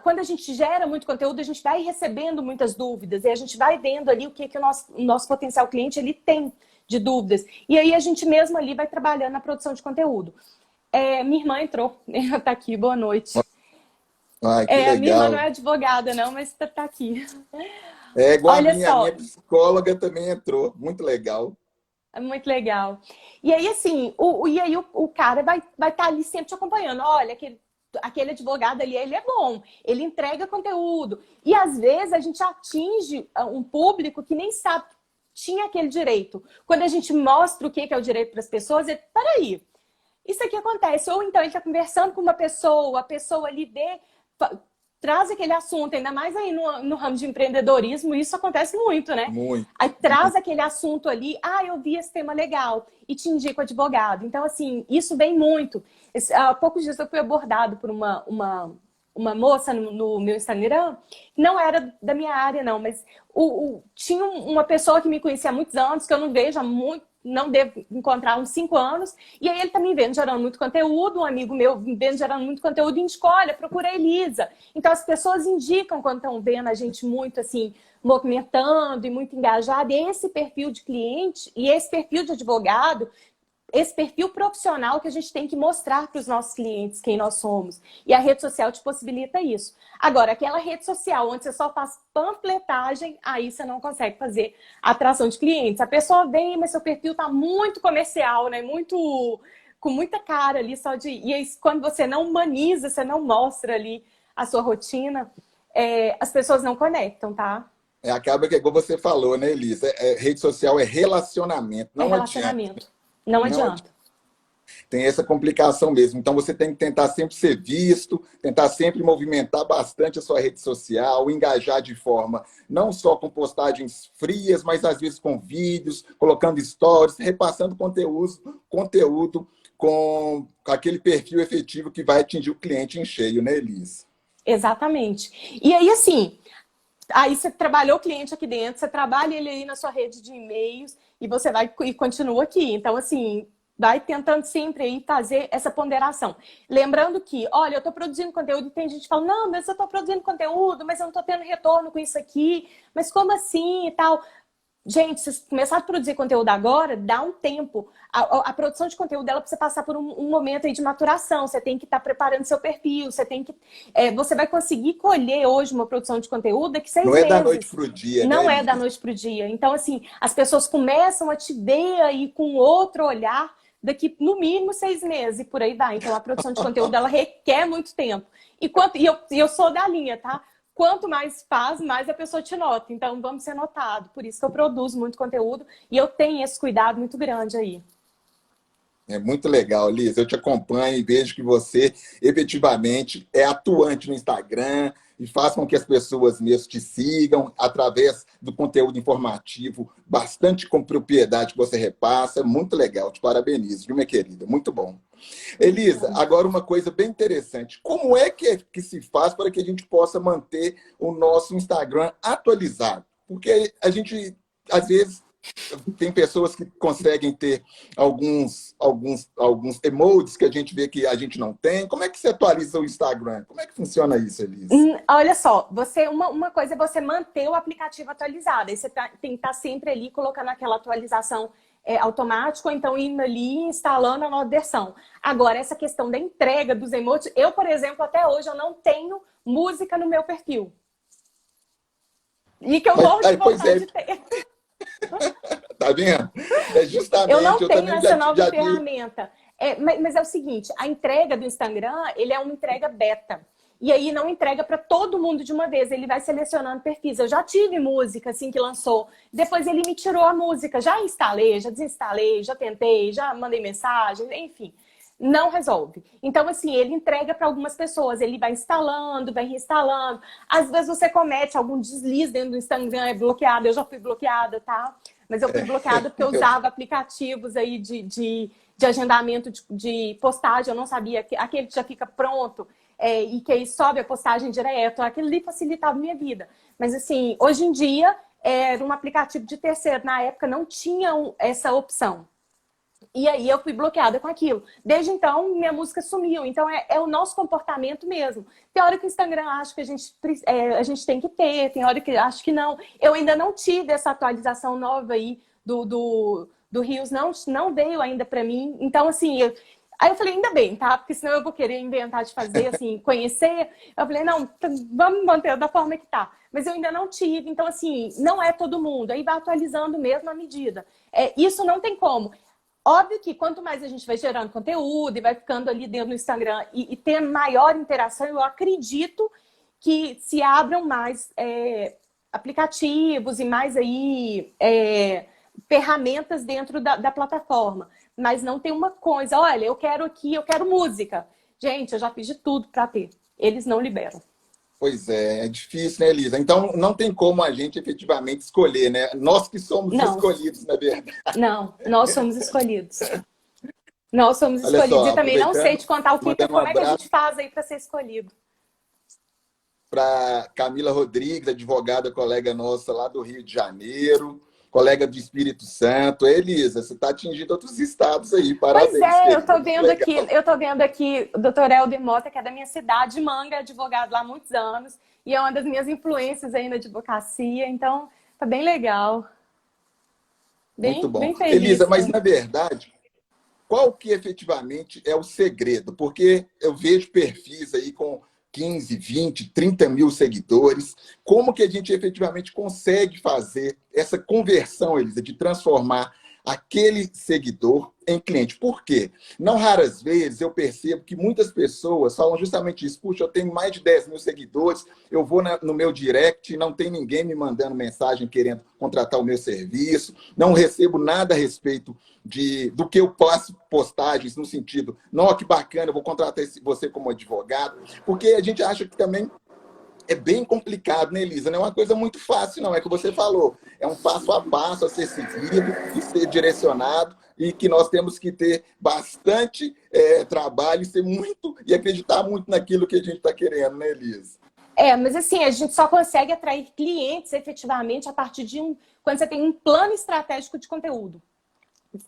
quando a gente gera muito conteúdo, a gente vai recebendo muitas dúvidas e a gente vai vendo ali o que o nosso potencial cliente ele tem de dúvidas. E aí a gente mesmo ali vai trabalhando na produção de conteúdo. Minha irmã entrou, ela tá aqui, boa noite. Ai, que legal. Minha irmã não é advogada, não, mas tá aqui. Igual Olha a minha psicóloga também entrou, muito legal. É muito legal. E aí, assim, o cara vai estar ali sempre te acompanhando. Olha, aquele advogado ali, ele é bom, ele entrega conteúdo. E às vezes a gente atinge um público que nem sabe que tinha aquele direito. Quando a gente mostra o que é o direito para as pessoas, peraí, isso aqui acontece. Ou então ele está conversando com uma pessoa, a pessoa ali traz aquele assunto, ainda mais aí no ramo de empreendedorismo, isso acontece muito, né? Muito. Aí traz aquele assunto ali, eu vi esse tema legal, e te indico advogado. Então, assim, isso vem muito. Há poucos dias eu fui abordado por uma moça no meu Instagram, que não era da minha área, não, mas tinha uma pessoa que me conhecia há muitos anos, que eu não vejo há muito, não devo encontrar há uns 5 anos, e aí ele tá me vendo gerando muito conteúdo, um amigo meu me vendo gerando muito conteúdo, e indicou, olha, procura a Elisa. Então as pessoas indicam quando estão vendo a gente muito assim, movimentando e muito engajado, e esse perfil de cliente e esse perfil de advogado, esse perfil profissional que a gente tem que mostrar para os nossos clientes quem nós somos. E a rede social te possibilita isso. Agora, aquela rede social onde você só faz panfletagem, aí você não consegue fazer atração de clientes. A pessoa vem, mas seu perfil está muito comercial, né? Com muita cara ali só de... E aí, quando você não humaniza, você não mostra ali a sua rotina, as pessoas não conectam, tá? Acaba que, igual você falou, né, Elisa? Rede social é relacionamento. Não relacionamento. Não adianta. Tem essa complicação mesmo. Então, você tem que tentar sempre ser visto, tentar sempre movimentar bastante a sua rede social, engajar de forma não só com postagens frias, mas às vezes com vídeos, colocando stories, repassando conteúdo com aquele perfil efetivo que vai atingir o cliente em cheio, né, Elis? Exatamente. E aí, assim, aí você trabalhou o cliente aqui dentro, você trabalha ele aí na sua rede de e-mails e você vai e continua aqui. Então, assim, vai tentando sempre aí fazer essa ponderação. Lembrando que, olha, eu estou produzindo conteúdo e tem gente que fala, não, mas eu estou produzindo conteúdo, mas eu não estou tendo retorno com isso aqui, mas como assim e tal? Gente, se você começar a produzir conteúdo agora, dá um tempo. A produção de conteúdo, ela precisa passar por um momento aí de maturação. Você tem que estar preparando seu perfil, você tem que... você vai conseguir colher hoje uma produção de conteúdo daqui 6 Não meses. é da noite para o dia, né, Não é da Elis? noite para o dia. Então, assim, as pessoas começam a te ver aí com outro olhar daqui, no mínimo, 6 meses e por aí vai. Então, a produção de conteúdo, ela requer muito tempo. E eu sou da linha, tá? Quanto mais faz, mais a pessoa te nota. Então, vamos ser notado. Por isso que eu produzo muito conteúdo e eu tenho esse cuidado muito grande aí. É muito legal, Liz. Eu te acompanho e vejo que você efetivamente é atuante no Instagram e faz com que as pessoas mesmo te sigam através do conteúdo informativo, bastante com propriedade que você repassa. Muito legal, te parabenizo, viu, minha querida? Muito bom. Elisa, agora uma coisa bem interessante. Como é que se faz para que a gente possa manter o nosso Instagram atualizado? Porque a gente, às vezes, tem pessoas que conseguem ter alguns emojis que a gente vê que a gente não tem. Como é que você atualiza o Instagram? Como é que funciona isso, Elisa? Olha só, uma coisa é você manter o aplicativo atualizado. Aí você tem que estar sempre ali colocando aquela atualização automática, ou então indo ali e instalando a nova versão. Agora, essa questão da entrega dos emojis, eu, por exemplo, até hoje eu não tenho música no meu perfil. E que eu morro de vontade de ter. Tá vendo? É justamente, eu não tenho também essa nova já vi. ferramenta. Mas é o seguinte, a entrega do Instagram, ele é uma entrega beta. E aí não entrega para todo mundo de uma vez, ele vai selecionando perfis. Eu já tive música assim que lançou, depois ele me tirou a música, já instalei, já desinstalei, já tentei, já mandei mensagem, enfim, não resolve. Então assim, ele entrega para algumas pessoas, ele vai instalando, vai reinstalando. Às vezes você comete algum deslize dentro do Instagram, é bloqueado, eu já fui bloqueada, tá? Mas eu fui bloqueada porque eu usava aplicativos aí de agendamento de postagem, eu não sabia, aquele que já fica pronto, e que aí sobe a postagem direto, aquilo ali facilitava a minha vida. Mas assim, hoje em dia, era um aplicativo de terceiro, na época não tinha essa opção. E aí eu fui bloqueada com aquilo. Desde então, minha música sumiu. Então, é o nosso comportamento mesmo. Tem hora que o Instagram acha que a gente tem que ter, tem hora que acho que não. Eu ainda não tive essa atualização nova aí do Rios, não veio ainda para mim. Então, assim, aí eu falei, ainda bem, tá? Porque senão eu vou querer inventar de fazer, assim, conhecer. Eu falei, não, vamos manter da forma que tá. Mas eu ainda não tive. Então, assim, não é todo mundo. Aí vai atualizando mesmo à medida. Isso não tem como. Óbvio que quanto mais a gente vai gerando conteúdo e vai ficando ali dentro do Instagram e ter maior interação, eu acredito que se abram mais aplicativos e mais aí ferramentas dentro da plataforma. Mas não tem uma coisa, olha, eu quero música. Gente, eu já fiz de tudo para ter. Eles não liberam. Pois é difícil, né, Elisa? Então, não tem como a gente efetivamente escolher, né? Nós que somos escolhidos, na verdade. Não, nós somos escolhidos. Nós somos Olha escolhidos. só, E também não sei te contar como é que a gente faz aí para ser escolhido. Para Camila Rodrigues, advogada, colega nossa lá do Rio de Janeiro, colega do Espírito Santo. Elisa, você está atingindo outros estados aí, parabéns. Pois é, eu tô vendo aqui o doutor Helder Mota, que é da minha cidade, Manga, é advogado lá há muitos anos, e é uma das minhas influências aí na advocacia, então tá bem legal. Muito bom. Bem feliz. Elisa, mas na verdade, qual que efetivamente é o segredo? Porque eu vejo perfis aí com 15, 20, 30 mil seguidores. Como que a gente efetivamente consegue fazer essa conversão, Elisa, de transformar aquele seguidor em cliente. Por quê? Não raras vezes eu percebo que muitas pessoas falam justamente isso. Puxa, eu tenho mais de 10 mil seguidores, eu vou no meu direct, não tem ninguém me mandando mensagem querendo contratar o meu serviço, não recebo nada a respeito do que eu faço postagens no sentido, não, que bacana, eu vou contratar você como advogado, porque a gente acha que também é bem complicado, né, Elisa? Não é uma coisa muito fácil, não. É o que você falou. É um passo a passo a ser seguido e ser direcionado e que nós temos que ter bastante trabalho, ser muito e acreditar muito naquilo que a gente está querendo, né, Elisa? Mas assim, a gente só consegue atrair clientes efetivamente a partir de quando você tem um plano estratégico de conteúdo.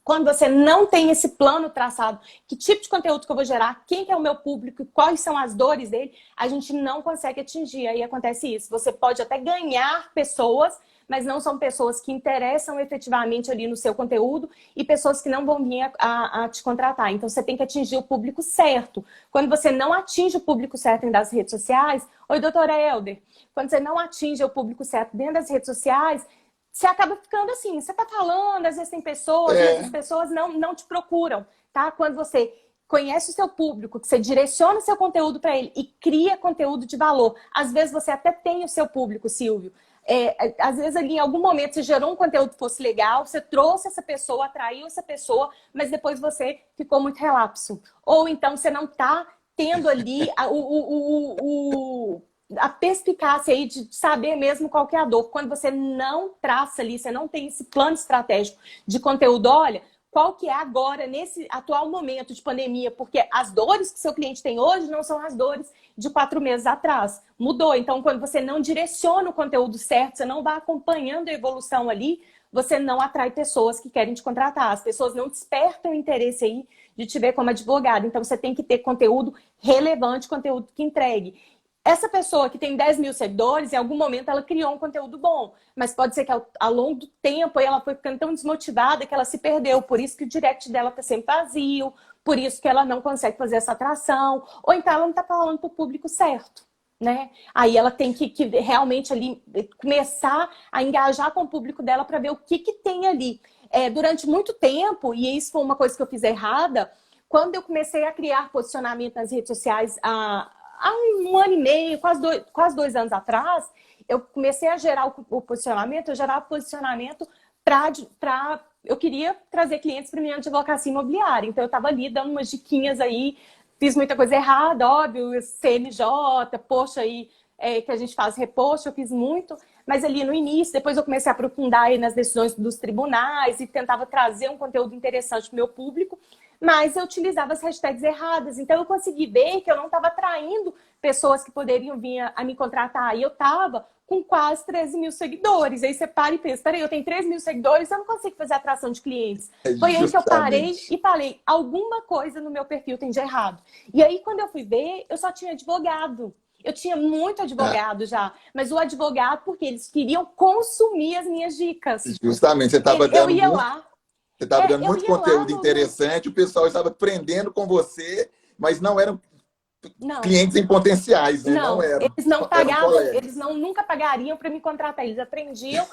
Quando você não tem esse plano traçado, que tipo de conteúdo que eu vou gerar, quem que é o meu público, quais são as dores dele, a gente não consegue atingir. Aí acontece isso. Você pode até ganhar pessoas, mas não são pessoas que interessam efetivamente ali no seu conteúdo e pessoas que não vão vir a te contratar. Então você tem que atingir o público certo. Quando você não atinge o público certo dentro das redes sociais, oi, doutora Helder, quando você não atinge o público certo dentro das redes sociais, você acaba ficando assim, você tá falando, às vezes tem pessoas, mas as pessoas não te procuram, tá? Quando você conhece o seu público, que você direciona o seu conteúdo para ele e cria conteúdo de valor. Às vezes você até tem o seu público, Silvio. Às vezes ali em algum momento você gerou um conteúdo que fosse legal, você trouxe essa pessoa, atraiu essa pessoa, mas depois você ficou muito relapso. Ou então você não tá tendo ali a perspicácia aí de saber mesmo qual que é a dor. Quando você não traça ali, você não tem esse plano estratégico de conteúdo, olha, qual que é agora, nesse atual momento de pandemia, porque as dores que seu cliente tem hoje não são as dores de 4 meses atrás. Mudou. Então, quando você não direciona o conteúdo certo, você não vai acompanhando a evolução ali, você não atrai pessoas que querem te contratar. As pessoas não despertam interesse aí de te ver como advogado. Então, você tem que ter conteúdo relevante, conteúdo que entregue. Essa pessoa que tem 10 mil seguidores, em algum momento ela criou um conteúdo bom, mas pode ser que ao longo do tempo ela foi ficando tão desmotivada que ela se perdeu, por isso que o direct dela está sempre vazio, por isso que ela não consegue fazer essa atração, ou então ela não está falando para o público certo, né? Aí ela tem que realmente ali começar a engajar com o público dela para ver o que tem ali. Durante muito tempo, e isso foi uma coisa que eu fiz errada, quando eu comecei a criar posicionamento nas redes sociais, há um ano e meio, quase 2 anos atrás, eu comecei a gerar o posicionamento, eu gerava posicionamento para... Eu queria trazer clientes para minha advocacia imobiliária, então eu estava ali dando umas diquinhas aí, fiz muita coisa errada, óbvio, CNJ, poxa aí, que a gente faz repost, eu fiz muito, mas ali no início, depois eu comecei a aprofundar aí nas decisões dos tribunais e tentava trazer um conteúdo interessante para o meu público, mas eu utilizava as hashtags erradas. Então eu consegui ver que eu não estava atraindo pessoas que poderiam vir a me contratar. E eu estava com quase 13 mil seguidores. Aí você para e pensa, peraí, eu tenho 13 mil seguidores, eu não consigo fazer atração de clientes. Foi aí que eu parei Justamente. e falei, alguma coisa no meu perfil tem de errado. E aí quando eu fui ver, eu só tinha advogado. Eu tinha muito advogado já, mas o advogado, porque eles queriam consumir as minhas dicas. Justamente, Eu ia lá, você estava dando eu muito ia lá conteúdo interessante, o pessoal estava aprendendo com você, mas não eram Não, clientes em potenciais, né? Não não, eram, eles não eram pagavam, eles colegas. nunca pagariam para me contratar, eles aprendiam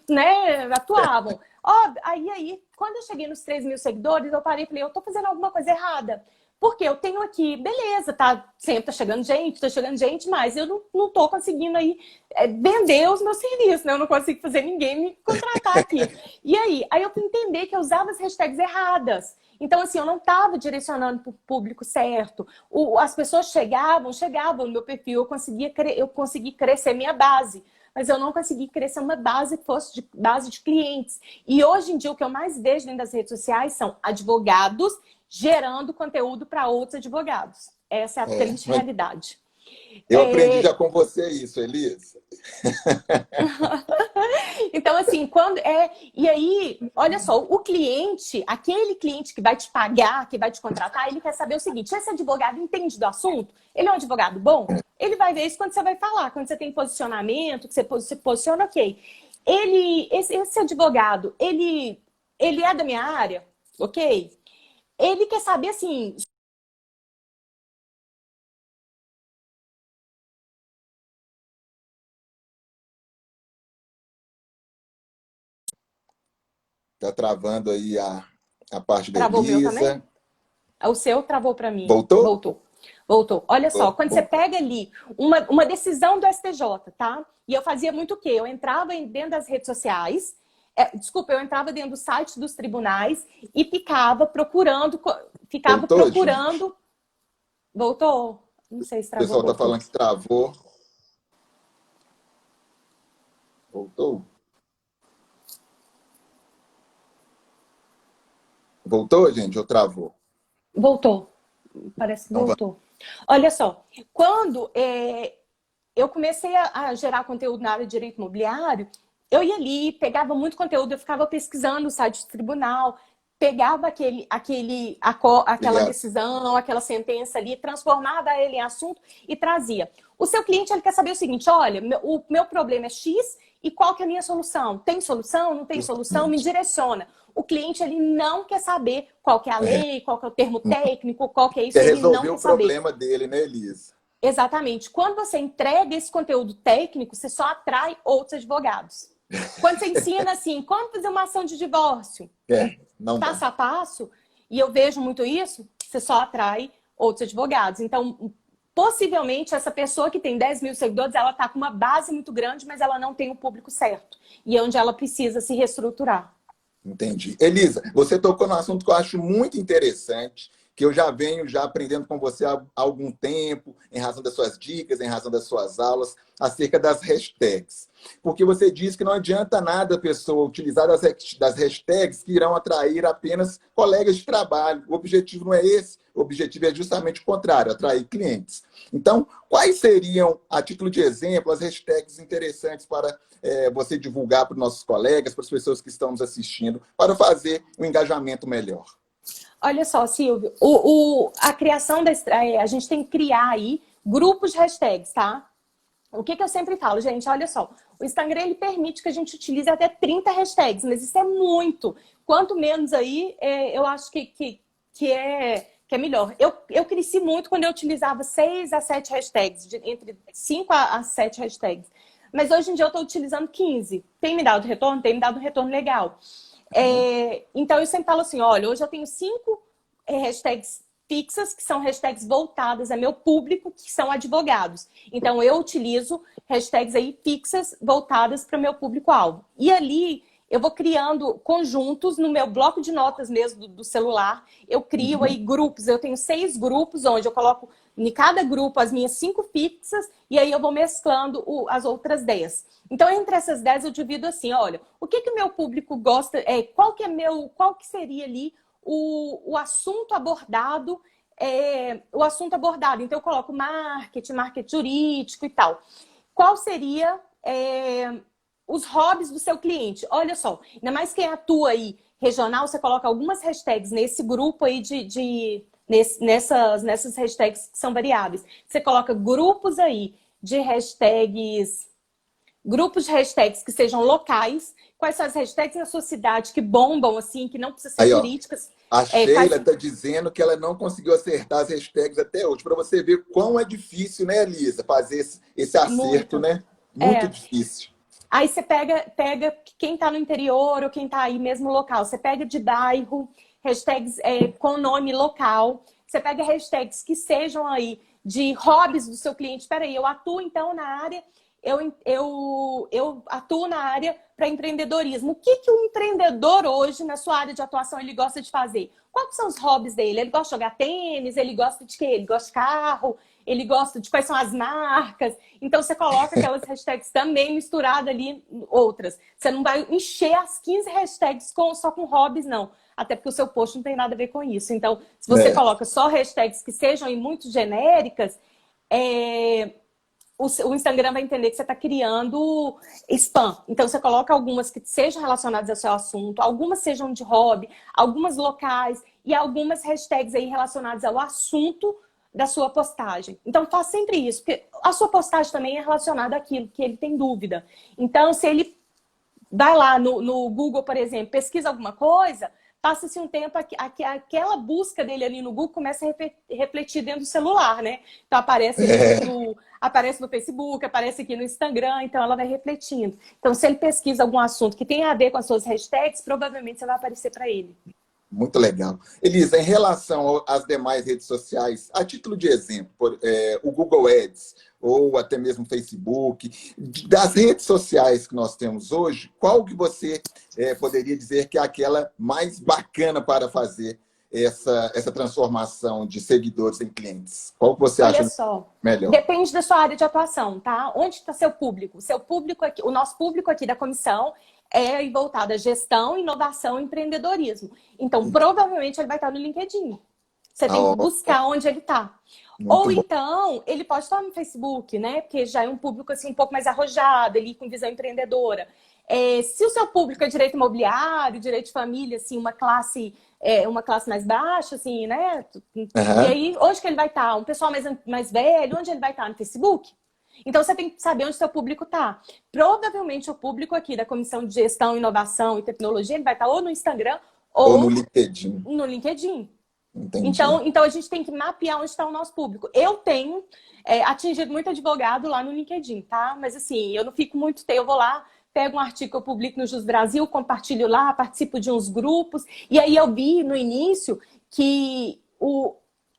né, atuavam. Ó, aí, quando eu cheguei nos 3 mil seguidores, eu parei e falei, eu tô fazendo alguma coisa errada. Porque eu tenho aqui, beleza, sempre tá chegando gente, mas eu não tô conseguindo aí vender os meus serviços, né? Eu não consigo fazer ninguém me contratar aqui. E aí eu fui entender que eu usava as hashtags erradas. Então, assim, eu não estava direcionando para o público certo. As pessoas chegavam no meu perfil, eu consegui crescer minha base, mas eu não consegui crescer uma base que fosse de base de clientes. E hoje em dia, o que eu mais vejo dentro das redes sociais são advogados gerando conteúdo para outros advogados. Essa é a triste realidade. Eu aprendi já com você isso, Elisa. Então, assim, E aí, olha só, o cliente, aquele cliente que vai te pagar, que vai te contratar, ele quer saber o seguinte: esse advogado entende do assunto? Ele é um advogado bom? Ele vai ver isso quando você vai falar, quando você tem posicionamento, que você se posiciona, ok. Esse advogado, ele é da minha área, ok? Ele quer saber, assim, Tá travando aí a parte da Travou o meu também? Elisa. O seu travou para mim. Voltou? Voltou. Olha só, quando você Bom, pega ali uma decisão do STJ, tá? E eu fazia muito o quê? Eu entrava dentro das redes sociais, eu entrava dentro do site dos tribunais e ficava procurando. voltou, gente? Voltou? Não sei se O travou, pessoal tá voltou. falando que travou. Voltou? Voltou, gente, ou travou? Voltou. Parece que Então vai. voltou. Olha só, quando eu comecei a gerar conteúdo na área de direito imobiliário, eu ia ali, pegava muito conteúdo, eu ficava pesquisando o site do tribunal, pegava aquela Obrigado. decisão, aquela sentença ali, transformava ele em assunto e trazia. O seu cliente ele quer saber o seguinte: olha, o meu problema é X e qual que é a minha solução? Tem solução? Não tem solução? Me Justamente. direciona. O cliente ele não quer saber qual que é a lei, qual que é o termo técnico, qual que é isso, Quer ele não resolver quer o saber. problema dele, né, Elisa? Exatamente. Quando você entrega esse conteúdo técnico, você só atrai outros advogados. Quando você ensina assim, como fazer uma ação de divórcio, Não passo dá. a passo, e eu vejo muito isso, você só atrai outros advogados. Então, possivelmente, essa pessoa que tem 10 mil seguidores, ela está com uma base muito grande, mas ela não tem o público certo. E é onde ela precisa se reestruturar. Entendi. Elisa, você tocou num assunto que eu acho muito interessante, que eu já venho aprendendo com você há algum tempo, em razão das suas dicas, em razão das suas aulas, acerca das hashtags. Porque você diz que não adianta nada a pessoa utilizar das hashtags que irão atrair apenas colegas de trabalho. O objetivo não é esse, o objetivo é justamente o contrário, atrair clientes. Então, quais seriam, a título de exemplo, as hashtags interessantes para você divulgar para os nossos colegas, para as pessoas que estão nos assistindo, para fazer um engajamento melhor? Olha só, Silvio, a criação a gente tem que criar aí grupos de hashtags, tá? O que eu sempre falo, gente, olha só, o Instagram ele permite que a gente utilize até 30 hashtags, mas isso é muito. Quanto menos aí, eu acho que é melhor. Eu cresci muito quando eu utilizava 6 a 7 hashtags, entre 5 a 7 hashtags. Mas hoje em dia eu estou utilizando 15. Tem me dado retorno? Tem me dado um retorno legal. Então eu sempre falo assim, olha, hoje eu tenho 5 hashtags fixas, que são hashtags voltadas a meu público, que são advogados. Então eu utilizo hashtags aí fixas voltadas para o meu público-alvo. E ali eu vou criando conjuntos no meu bloco de notas mesmo do celular. Eu crio aí grupos, eu tenho 6 grupos, onde eu coloco em cada grupo as minhas 5 fixas, e aí eu vou mesclando as outras 10. Então, entre essas 10 eu divido assim, olha, o que o meu público gosta, qual que seria ali o assunto abordado, Então, eu coloco marketing jurídico e tal. Qual seria os hobbies do seu cliente? Olha só, ainda mais quem atua aí regional, você coloca algumas hashtags nesse grupo aí nessas hashtags que são variáveis. Você coloca grupos aí de hashtags, grupos de hashtags que sejam locais. Quais são as hashtags na sua cidade que bombam, assim, que não precisam ser Aí, ó, jurídicas? a Sheila está dizendo que ela não conseguiu acertar as hashtags até hoje. Para você ver quão é difícil, né, Elisa, fazer esse acerto, Muito. né? Muito difícil. Aí você pega quem está no interior ou quem está aí mesmo local. Você pega de bairro, hashtags com nome local. Você pega hashtags que sejam aí de hobbies do seu cliente. Espera aí, eu atuo então na área, eu atuo na área para empreendedorismo. O que o empreendedor hoje, na sua área de atuação, ele gosta de fazer? Quais são os hobbies dele? Ele gosta de jogar tênis? Ele gosta de quê? Ele gosta de carro? Ele gosta de quais são as marcas? Então, você coloca aquelas hashtags também misturadas ali, outras. Você não vai encher as 15 hashtags só com hobbies, não. Até porque o seu post não tem nada a ver com isso. Então, se você coloca só hashtags que sejam muito genéricas, o Instagram vai entender que você está criando spam. Então, você coloca algumas que sejam relacionadas ao seu assunto, algumas sejam de hobby, algumas locais e algumas hashtags aí relacionadas ao assunto da sua postagem. Então, faz sempre isso, porque a sua postagem também é relacionada àquilo que ele tem dúvida. Então, se ele vai lá no Google, por exemplo, pesquisa alguma coisa, passa-se um tempo, aquela busca dele ali no Google começa a refletir dentro do celular, né? Então aparece no Facebook, aparece aqui no Instagram, então ela vai refletindo. Então, se ele pesquisa algum assunto que tem a ver com as suas hashtags, provavelmente você vai aparecer para ele. Muito legal. Elisa, em relação às demais redes sociais, a título de exemplo, o Google Ads ou até mesmo o Facebook, das redes sociais que nós temos hoje, qual que você poderia dizer que é aquela mais bacana para fazer essa transformação de seguidores em clientes? Qual que você Olha acha só, melhor? depende da sua área de atuação, tá? Onde está seu público? Seu público aqui, o nosso público aqui da comissão é voltado à gestão, inovação e empreendedorismo. Então, provavelmente ele vai estar no LinkedIn. Você tem que buscar onde ele está. Ou então, ele pode estar no Facebook, né? Porque já é um público assim, um pouco mais arrojado, ali com visão empreendedora. Se o seu público é direito imobiliário, direito de família, assim, uma classe mais baixa, assim, né? Uhum. E aí, onde que ele vai estar? Um pessoal mais velho, onde ele vai estar? No Facebook? Então, você tem que saber onde o seu público está. Provavelmente, o público aqui da Comissão de Gestão, Inovação e Tecnologia, ele vai estar ou no Instagram ou no LinkedIn. No LinkedIn. Entendi. Então, a gente tem que mapear onde está o nosso público. Eu tenho atingido muito advogado lá no LinkedIn, tá? Mas, assim, eu não fico muito tempo. Eu vou lá, pego um artigo que eu publico no Jus Brasil, compartilho lá, participo de uns grupos. E aí, eu vi no início que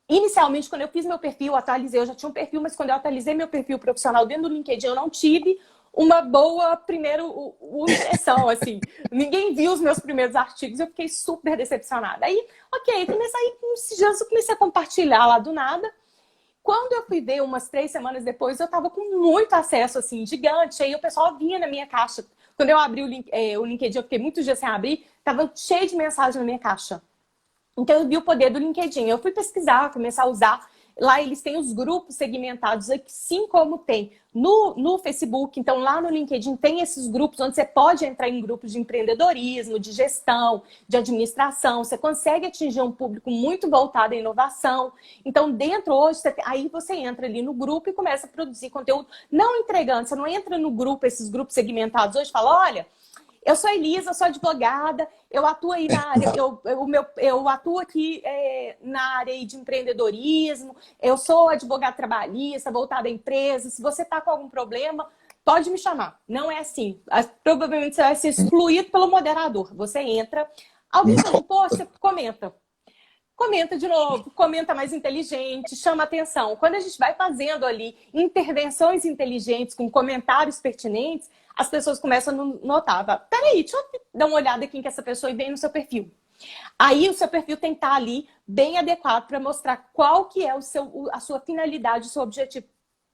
inicialmente, quando eu fiz meu perfil, atualizei, eu já tinha um perfil, mas quando eu atualizei meu perfil profissional dentro do LinkedIn, eu não tive uma boa impressão, assim. Ninguém viu os meus primeiros artigos, eu fiquei super decepcionada. Aí, comecei a compartilhar lá do nada. Quando eu fui ver, umas 3 semanas depois, eu tava com muito acesso, assim, gigante. Aí o pessoal vinha na minha caixa. Quando eu abri o LinkedIn, eu fiquei muitos dias sem abrir, tava cheio de mensagem na minha caixa. Então, eu vi o poder do LinkedIn. Eu fui pesquisar, começar a usar. Lá eles têm os grupos segmentados, assim como tem no Facebook. Então, lá no LinkedIn tem esses grupos onde você pode entrar em grupos de empreendedorismo, de gestão, de administração. Você consegue atingir um público muito voltado à inovação. Então, dentro hoje, aí você entra ali no grupo e começa a produzir conteúdo. Não entregando, você não entra no grupo, esses grupos segmentados hoje, e fala, olha... Eu sou Elisa, sou advogada, eu atuo aí na área, eu atuo aqui na área de empreendedorismo, eu sou advogada trabalhista, voltada a empresas. Se você está com algum problema, pode me chamar. Não é assim. Provavelmente você vai ser excluído pelo moderador. Você entra, alguém faz um post, você comenta. Comenta de novo, comenta mais inteligente, chama atenção. Quando a gente vai fazendo ali intervenções inteligentes com comentários pertinentes, as pessoas começam a notar. Peraí, deixa eu dar uma olhada aqui em que essa pessoa vem no seu perfil. Aí o seu perfil tem que estar ali bem adequado para mostrar qual que é a sua finalidade, o seu objetivo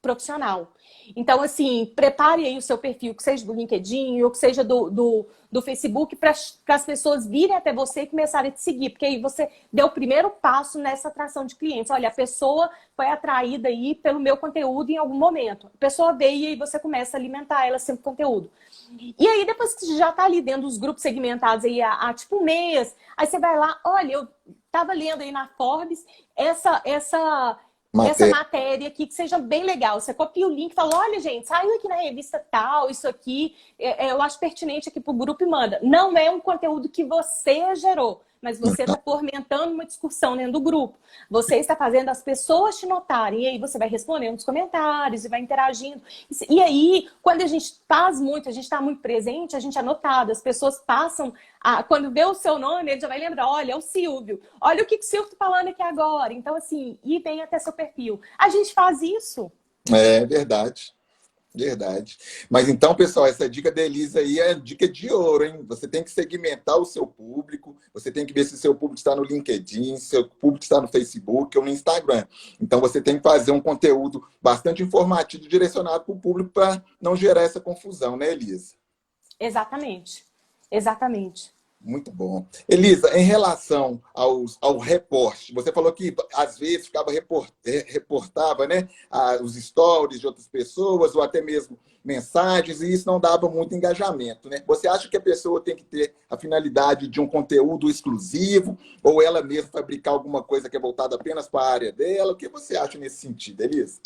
profissional. Então, assim, prepare aí o seu perfil, que seja do LinkedIn ou que seja do Facebook, para as pessoas virem até você e começarem a te seguir, porque aí você deu o primeiro passo nessa atração de clientes. Olha, a pessoa foi atraída aí pelo meu conteúdo em algum momento. A pessoa veio e aí você começa a alimentar ela sempre com conteúdo. E aí, depois que você já está ali dentro dos grupos segmentados aí há tipo um mês, aí você vai lá, olha, eu estava lendo aí na Forbes essa matéria aqui que seja bem legal. Você copia o link e fala, olha, gente, saiu aqui na revista tal, isso aqui, eu acho pertinente aqui pro grupo e manda. Não é um conteúdo que você gerou, mas você está fomentando uma discussão dentro do grupo. Você está fazendo as pessoas te notarem, e aí você vai respondendo nos comentários e vai interagindo. E aí, quando a gente faz muito, a gente está muito presente, a gente é notado, as pessoas passam, quando vê o seu nome, ele já vai lembrar, olha, é o Silvio, olha o que o Silvio está falando aqui agora. Então, assim, e vem até seu perfil. A gente faz isso. É verdade. Verdade. Mas então, pessoal, essa dica da Elisa aí é dica de ouro, hein? Você tem que segmentar o seu público, você tem que ver se o seu público está no LinkedIn, se o seu público está no Facebook ou no Instagram. Então, você tem que fazer um conteúdo bastante informativo, direcionado para o público, para não gerar essa confusão, né, Elisa? Exatamente. Exatamente. Muito bom. Elisa, em relação ao reporte, você falou que às vezes reportava, né, os stories de outras pessoas ou até mesmo mensagens e isso não dava muito engajamento, né? Você acha que a pessoa tem que ter a finalidade de um conteúdo exclusivo ou ela mesma fabricar alguma coisa que é voltada apenas para a área dela? O que você acha nesse sentido, Elisa?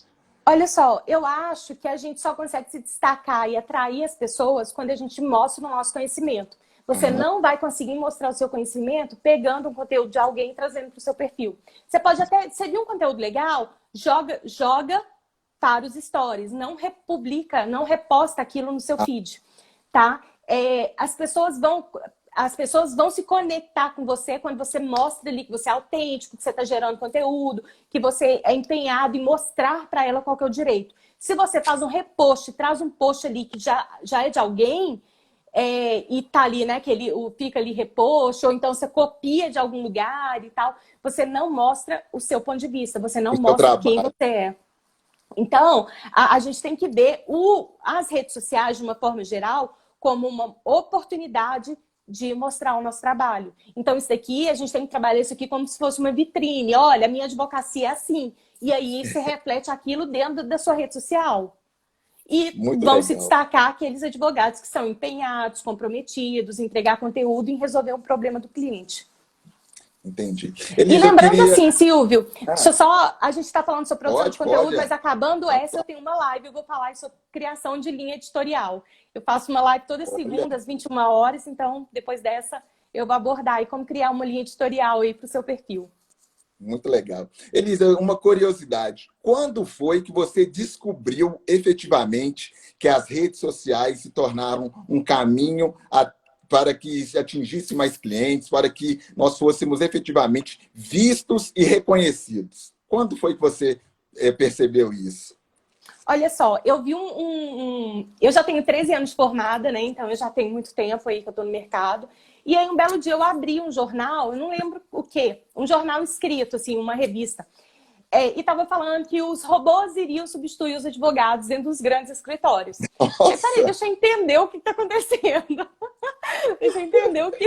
Olha só, eu acho que a gente só consegue se destacar e atrair as pessoas quando a gente mostra o nosso conhecimento. Você não vai conseguir mostrar o seu conhecimento pegando um conteúdo de alguém e trazendo para o seu perfil. Você pode até, você viu um conteúdo legal, joga para os stories, não republica, não reposta aquilo no seu feed, tá? As pessoas vão se conectar com você quando você mostra ali que você é autêntico, que você está gerando conteúdo, que você é empenhado em mostrar para ela qual que é o direito. Se você faz um repost, traz um post ali que já é de alguém, e tá ali, né, que fica ali repost, ou então você copia de algum lugar e tal, você não mostra o seu ponto de vista, você não mostra quem você é. Então, a gente tem que ver as redes sociais, de uma forma geral, como uma oportunidade de mostrar o nosso trabalho. Então, isso daqui, a gente tem que trabalhar isso aqui como se fosse uma vitrine. Olha, a minha advocacia é assim. E aí, você reflete aquilo dentro da sua rede social. E Muito vão legal. se destacar aqueles advogados que são empenhados, comprometidos, em entregar conteúdo e em resolver um problema do cliente. Entendi. Elisa, e lembrando assim, Silvio, deixa eu só, a gente está falando sobre produção de conteúdo, pode. Mas acabando essa, eu tenho uma live, eu vou falar sobre criação de linha editorial. Eu faço uma live toda segunda, às 21 horas, então depois dessa eu vou abordar aí como criar uma linha editorial aí para o seu perfil. Muito legal. Elisa, uma curiosidade. Quando foi que você descobriu efetivamente que as redes sociais se tornaram um caminho para que se atingisse mais clientes, para que nós fôssemos efetivamente vistos e reconhecidos? Quando foi que você percebeu isso? Olha só, eu vi eu já tenho 13 anos de formada, né? Então eu já tenho muito tempo aí que eu estou no mercado. E aí um belo dia eu abri um jornal, eu não lembro o quê, um jornal escrito, assim, uma revista. E estava falando que os robôs iriam substituir os advogados dentro dos grandes escritórios. Nossa. Peraí, deixa eu entender o que está acontecendo. Deixa eu entender o que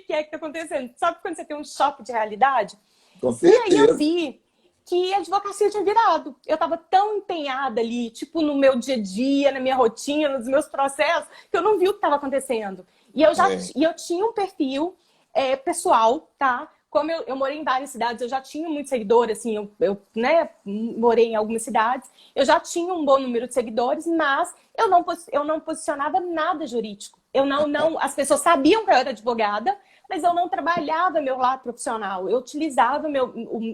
é que está acontecendo. Sabe quando você tem um choque de realidade? Com certeza. E aí eu vi que a advocacia tinha virado. Eu estava tão empenhada ali, tipo, no meu dia a dia, na minha rotina, nos meus processos, que eu não vi o que estava acontecendo. E eu tinha um perfil pessoal, tá? Como eu morei em várias cidades, eu já tinha muito seguidor, assim, eu morei em algumas cidades, eu já tinha um bom número de seguidores, mas eu não posicionava nada jurídico. As pessoas sabiam que eu era advogada, mas eu não trabalhava meu lado profissional. Eu utilizava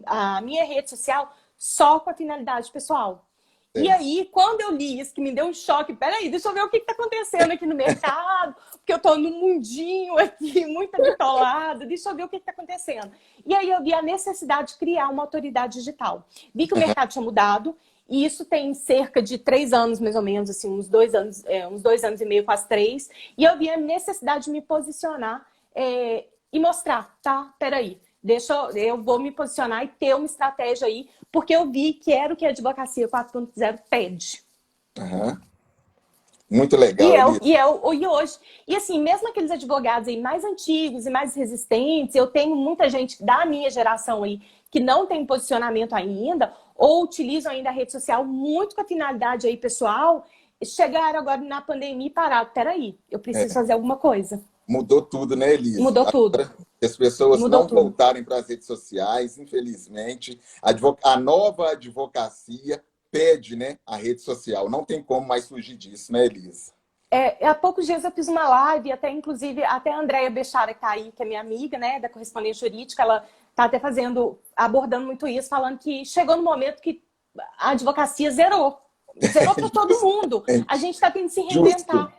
a minha rede social só com a finalidade pessoal. E aí, quando eu li isso, que me deu um choque, peraí, deixa eu ver o que está acontecendo aqui no mercado, porque eu estou num mundinho aqui, muito bitolado, deixa eu ver o que está acontecendo. E aí eu vi a necessidade de criar uma autoridade digital. Vi que o mercado tinha mudado, e isso tem cerca de 3 anos, mais ou menos, assim, uns 2 anos e meio, quase 3. E eu vi a necessidade de me posicionar e mostrar, tá? Peraí, eu vou me posicionar e ter uma estratégia aí, porque eu vi que era o que a advocacia 4.0 pede. Uhum. Muito legal. E hoje, e assim, mesmo aqueles advogados aí mais antigos e mais resistentes, eu tenho muita gente da minha geração aí que não tem posicionamento ainda, ou utilizam ainda a rede social muito com a finalidade aí pessoal, chegaram agora na pandemia e pararam. Peraí, eu preciso fazer alguma coisa. Mudou tudo, né, Elisa? Mudou tudo. As pessoas não voltarem para as redes sociais, infelizmente. A nova advocacia pede, né, a rede social. Não tem como mais fugir disso, né, Elisa? Há poucos dias eu fiz uma live, inclusive até a Andréia Bechara, que está aí, que é minha amiga, né, da correspondência jurídica, ela está até abordando muito isso, falando que chegou no momento que a advocacia zerou. Zerou para todo mundo. A gente está tendo que se reinventar.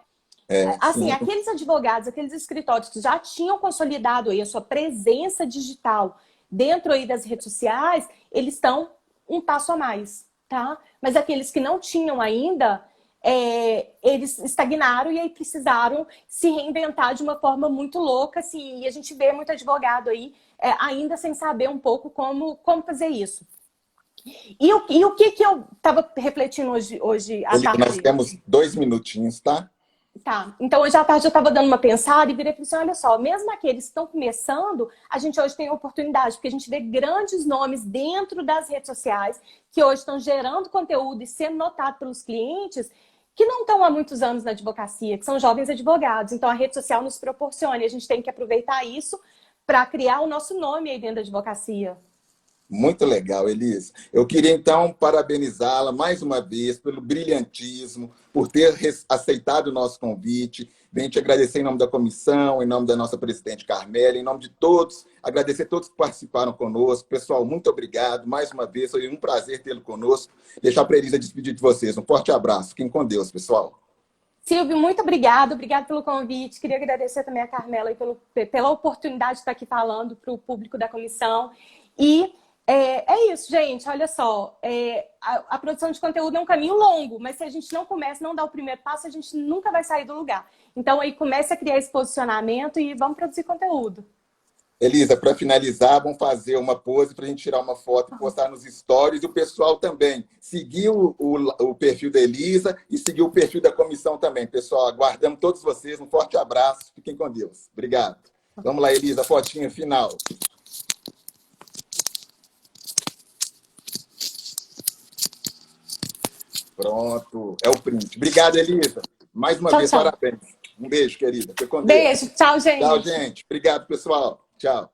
Assim, aqueles advogados, aqueles escritórios que já tinham consolidado aí a sua presença digital dentro aí das redes sociais, eles estão um passo a mais, tá? Mas aqueles que não tinham ainda, eles estagnaram e aí precisaram se reinventar de uma forma muito louca, assim, e a gente vê muito advogado aí ainda sem saber um pouco como fazer isso. E o que eu estava refletindo hoje à tarde? Nós temos 2 minutinhos, tá? Tá, então hoje à tarde eu estava dando uma pensada e virei para assim, olha só, mesmo aqueles que estão começando, a gente hoje tem oportunidade, porque a gente vê grandes nomes dentro das redes sociais que hoje estão gerando conteúdo e sendo notado pelos clientes que não estão há muitos anos na advocacia, que são jovens advogados. Então a rede social nos proporciona e a gente tem que aproveitar isso para criar o nosso nome aí dentro da advocacia. Muito legal, Elisa. Eu queria, então, parabenizá-la mais uma vez pelo brilhantismo, por ter aceitado o nosso convite, Venho te agradecer em nome da comissão, em nome da nossa presidente Carmélia, em nome de todos, agradecer a todos que participaram conosco. Pessoal, muito obrigado. Mais uma vez, foi um prazer tê-lo conosco. Deixar para a Elisa despedir de vocês. Um forte abraço. Fiquem com Deus, pessoal. Silvio, muito obrigado pelo convite. Queria agradecer também a Carmela pela oportunidade de estar aqui falando para o público da comissão. E é isso, gente. Olha só, a produção de conteúdo é um caminho longo, mas se a gente não começa, não dá o primeiro passo, a gente nunca vai sair do lugar. Então, aí comece a criar esse posicionamento e vamos produzir conteúdo. Elisa, para finalizar, vamos fazer uma pose para a gente tirar uma foto e postar nos stories. E o pessoal também seguir o perfil da Elisa e seguir o perfil da comissão também. Pessoal, aguardamos todos vocês. Um forte abraço. Fiquem com Deus. Obrigado. Vamos lá, Elisa, fotinha final. Pronto. É o print. Obrigado, Elisa. Mais uma vez, Tchau. parabéns. Um beijo, querida. Fique com Deus. Beijo. Tchau, gente. Tchau, gente. Obrigado, pessoal. Tchau.